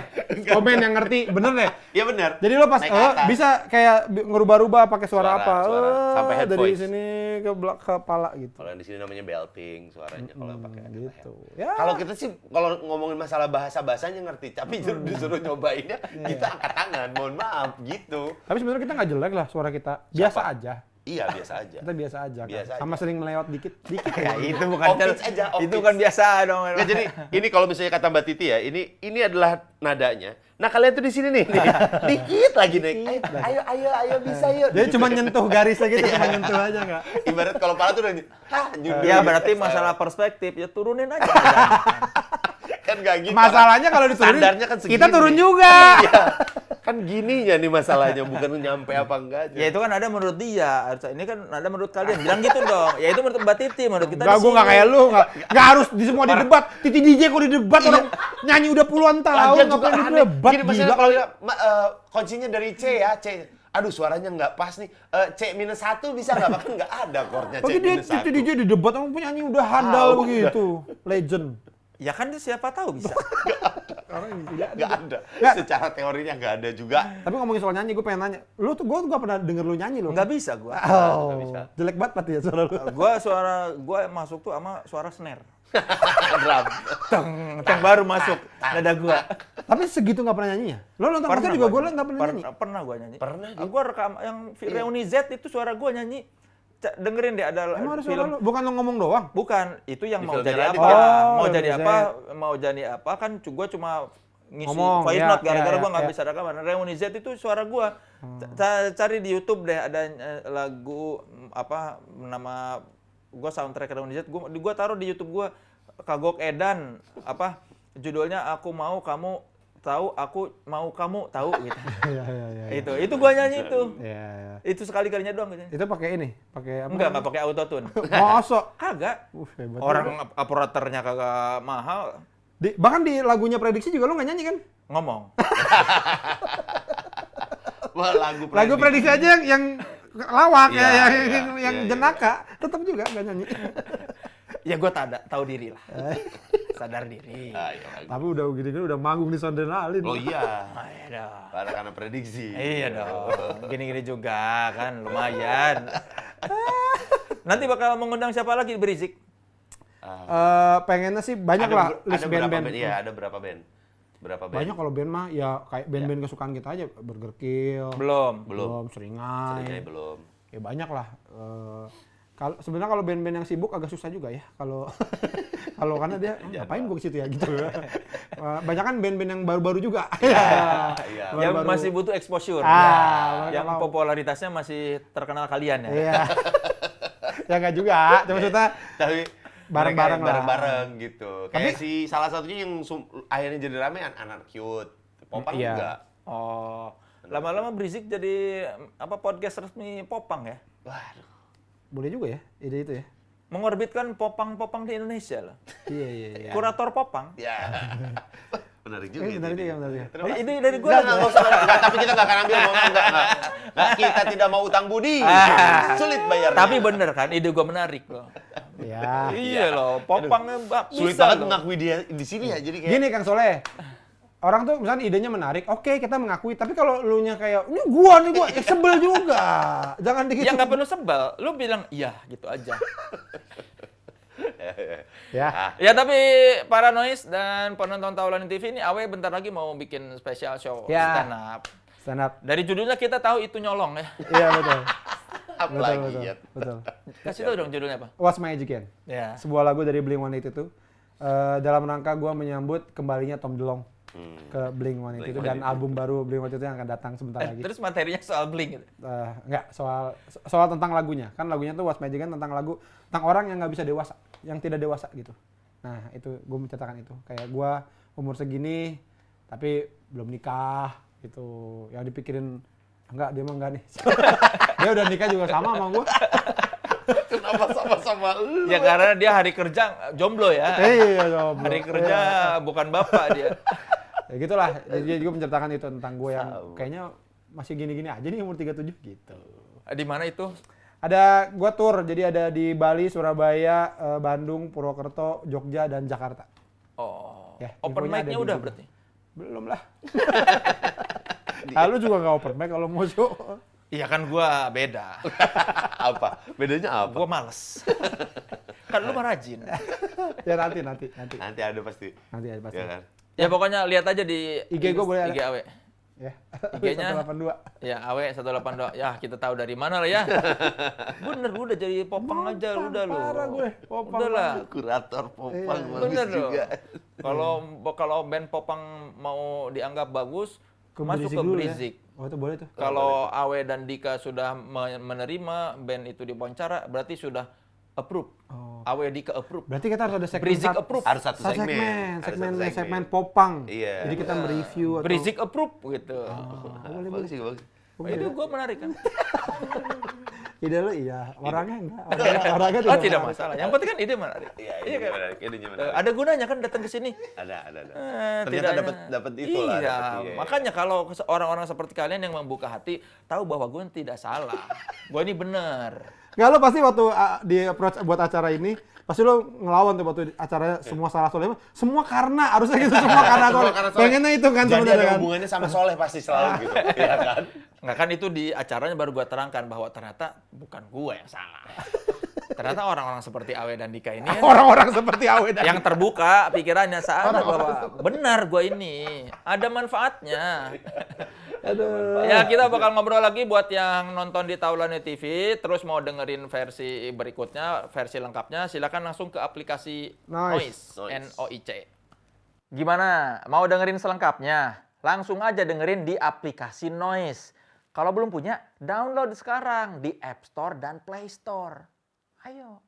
komen yang ngerti bener deh. Iya benar. Jadi lo pas Naik ke atas. bisa kayak ngerubah-rubah pakai suara, Suara, apa? suara. Sampai head dari voice. sini ke kepala gitu. Kalau yang di sini namanya belting suaranya kalau pakai Gitu. Ya. Kalau kita sih kalau ngomongin masalah bahasanya ngerti, tapi disuruh nyobainnya kita angkat tangan, mohon maaf gitu. Tapi sebenarnya kita nggak jelek lah suara kita. Biasa Siapa? aja. Iya biasa aja. Kita biasa aja kan. Biasa Sama aja. sering melewat dikit. Ya, itu bukan Off pitch aja, off itu pitch. kan biasa dong. Nggak, jadi ini kalau misalnya kata Mbak Titi ya, ini adalah nadanya. Nah kalian tuh di sini nih, dikit lagi naik. Ayo bisa yuk. Jadi cuma nyentuh garisnya gitu, cuma nyentuh aja nggak? Ibarat kalau pala tuh udah nyundul. Ya berarti masalah perspektif ya turunin aja. Kan nggak gitu. Masalahnya kalau diturunin, Standarnya kan segini. kita turun juga. Iya. Kan gininya nih masalahnya, bukan nyampe apa enggaknya. Ya itu kan ada menurut dia, ini kan ada menurut kalian. Bilang gitu dong. Ya itu menurut Mbak Titi, menurut kita. Enggak, di gue nggak sini. kayak lu, nggak harus di semua di debat. Titi DJ kok di debat, orang nyanyi udah puluhan tahun, Lagian juga ngapain di aneh. debat, Gini maksudnya gila. kalau kuncinya dari C ya, C. Aduh suaranya nggak pas nih. C-1 bisa nggak? Bahkan nggak ada chordnya Bagi dia C-1. Titi DJ di debat, orang penyanyi udah handal begitu. Legend. Ya kan siapa tahu bisa. Orang tidak Nggak ada. Nggak. Secara teorinya nggak ada juga. Tapi ngomongin soal nyanyi, gue pengen nanya. Lu tuh, gue gak pernah denger lu nyanyi loh. Nggak bisa gua. Oh, Nggak bisa. jelek banget pasti ya suara lu. Gua masuk tuh sama suara snare. Drum. Teng baru masuk dada gua. Tapi segitu gak pernah nyanyi ya? Lo nonton konser juga gue gak pernah nyanyi. Pernah gua nyanyi. Pernah, Di. Gua rekam yang Reuni Z itu suara gua nyanyi. Dengerin deh ada Emang ada suara film. lu? Bukan lo ngomong doang? Bukan, itu yang Di mau filmnya jadi Radit apa? ya? Mau Oh, jadi Reuni apa? Z. Mau jadi apa kan gua cuma ngisi Ngomong, voice ya, note gara-gara ya, gua nggak ya. bisa rekaman. Reuni Z itu suara gua. Cari di YouTube deh ada lagu apa nama gua soundtrack Reuni Z. Gua taruh di YouTube gua Kagok Edan apa judulnya Aku Mau Kamu Tahu, Aku Mau Kamu Tahu gitu. Iya, iya, iya. Itu gua nyanyi itu. Iya, iya. Itu sekali-kalinya doang gua nyanyi. Itu pakai ini, pakai apa? Enggak pakai autotune. Mosok. Kagak. Hebat. Orang operatornya kagak mahal, Bahkan di lagunya Prediksi juga lo gak nyanyi kan? ngomong. Wah, Lagu Prediksi aja yang lawak Iya, ya, iya, yang iya, iya. jenaka, tetap juga gak nyanyi. Ya gue tahu diri lah. Sadar diri. Ayo. Tapi udah gini-gini udah manggung di Sondenalin. Oh iya. Iya dong. Karena prediksi. Iya dong. Gini-gini juga kan lumayan. Nanti bakal mengundang siapa lagi Berisik? Pengennya sih banyak lah list band-band. Iya, ada berapa band? Berapa band? Banyak kalau band mah ya kayak band-band kesukaan kita aja, Burger Kill. Belum. Seringai. Seringai belum. Ya banyak lah. Kalau sebenarnya kalau band-band yang sibuk agak susah juga ya. Kalau kalau karena dia ngapain gue ke situ ya gitu. Banyak kan band-band yang baru-baru juga. Iya. Yang Baru-baru. masih butuh exposure. Yang kalau- popularitasnya masih terkenal kalian ya. Iya. Ya enggak juga. Cuma maksudnya Tapi bareng-bareng mereka lah. bareng-bareng gitu. Kayak si salah satunya yang akhirnya jadi rame anak cute. Popang Iya. juga. Oh, lama-lama Berisik jadi apa podcast resmi Popang ya? Waduh. boleh juga ya ide itu ya. Mengorbitkan popang-popang di Indonesia loh. Iya. Kurator popang. Ya. Menarik juga. Menarik juga, menarik juga. Terima kasih. Ini dari gue Enggak usah. Enggak, tapi kita nggak akan ambil. Enggak, kita tidak mau utang budi. Sulit bayarnya. Tapi bener kan, ide gue menarik loh. Ya. Iya loh, popangnya Sulit bisa banget loh. mengakui dia di sini ya. Jadi kayak Gini Kang Soleh, orang tuh misalnya idenya menarik, oke kita mengakui. Tapi kalau lu nya kayak, ini gua, sebel juga. Jangan gitu. Ya nggak perlu sebel, lu bilang iya gitu aja. Ya. Ya tapi para noise dan penonton Taulanin TV ini Awe bentar lagi mau bikin special show Ya. stand up. Stand up. Dari judulnya kita tahu itu nyolong ya. Iya betul. apalagi ya. Betul. Kasih tahu dong judulnya apa? What's My Age Again? Ya. Sebuah lagu dari Blink-182 dalam rangka gua menyambut kembalinya Tom DeLonge ke Blink-182 dan album baru Blink-182 yang akan datang sebentar lagi. Terus materinya soal Blink gitu. Enggak, soal tentang lagunya. Kan lagunya tuh What's My Age Again tentang tentang orang yang nggak bisa dewasa, yang tidak dewasa gitu. Nah, itu gue menceritakan itu. Kayak gue umur segini tapi belum nikah gitu. Yang dipikirin enggak, dia mah enggak nih. Dia udah nikah juga sama gue. Kenapa sama-sama lu? Ya karena dia hari kerja jomblo ya. Iya, jomblo. Hari kerja bukan bapak dia. Ya gitulah. Jadi gue menceritakan itu tentang gue yang kayaknya masih gini-gini aja nih umur 37 gitu. Di mana itu? Ada gue tour, jadi ada di Bali, Surabaya, Bandung, Purwokerto, Jogja, dan Jakarta. Oh. Ya, Open infonya ada mic-nya di udah situ. berarti. Belum lah. Lu juga nggak open mic kalau mau show. Iya kan gua beda. Apa? Bedanya apa? Gua males. Kan lu mah rajin. Ya nanti. Nanti ada pasti. Nanti ada pasti. Ya kan? Ya pokoknya lihat aja di IG gua boleh ada. IG Awe. Ya. IG-nya 182. Ya Awe 182. Ya kita tahu dari mana lah ya. Bener udah jadi popang aja udah lu. Parah gue, popang Udah lah. Kurator popang Iya. bagus Bener juga. Kalau band popang mau dianggap bagus masuk ke dulu Brizik. Ya. Oh itu boleh tuh. Kalau Awe dan Dika sudah menerima band itu diwawancara, berarti sudah approve. Oh. Awe Dika approve. Berarti kita harus ada segmen. Brizik approve. Harus satu segmen. segmen popang. Iya. Jadi kita mereview atau. Brizik approve gitu. Bagus sih, bagus. Itu gue menarik kan. Ide lu iya, orangnya enggak. Orangnya Oh tidak tidak menarik. masalah. Yang penting kan ide menarik. Iya, Iya kan? menarik. Idenya menarik. Ada gunanya kan datang ke sini. Ada. Tidak Ternyata hanya- dapat itu lah. Iya, dapet, iya. makanya kalau orang-orang seperti kalian yang membuka hati, tahu bahwa gue tidak salah. Gue ini benar. Enggak, lo pasti waktu di approach buat acara ini, pasti lo ngelawan tuh waktu acaranya semua salah Soleh. Semua karena, harusnya gitu, semua karena Soleh. karena Soleh. Pengennya itu kan Jadi sebenarnya ada kan. hubungannya sama Soleh pasti selalu gitu. Iya kan? Nggak kan itu di acaranya baru gue terangkan bahwa ternyata bukan gue yang salah. Ternyata orang-orang seperti Awe dan Dika ini Orang-orang seperti Awe dan yang terbuka pikirannya sadar bahwa benar gue ini ada manfaatnya. Aduh. Ya kita bakal ngobrol lagi buat yang nonton di Taulanin TV, terus mau dengerin versi berikutnya, versi lengkapnya, silakan langsung ke aplikasi Noise. Noic. Gimana? Mau dengerin selengkapnya? Langsung aja dengerin di aplikasi Noise. Kalau belum punya, download sekarang di App Store dan Play Store. Ayo.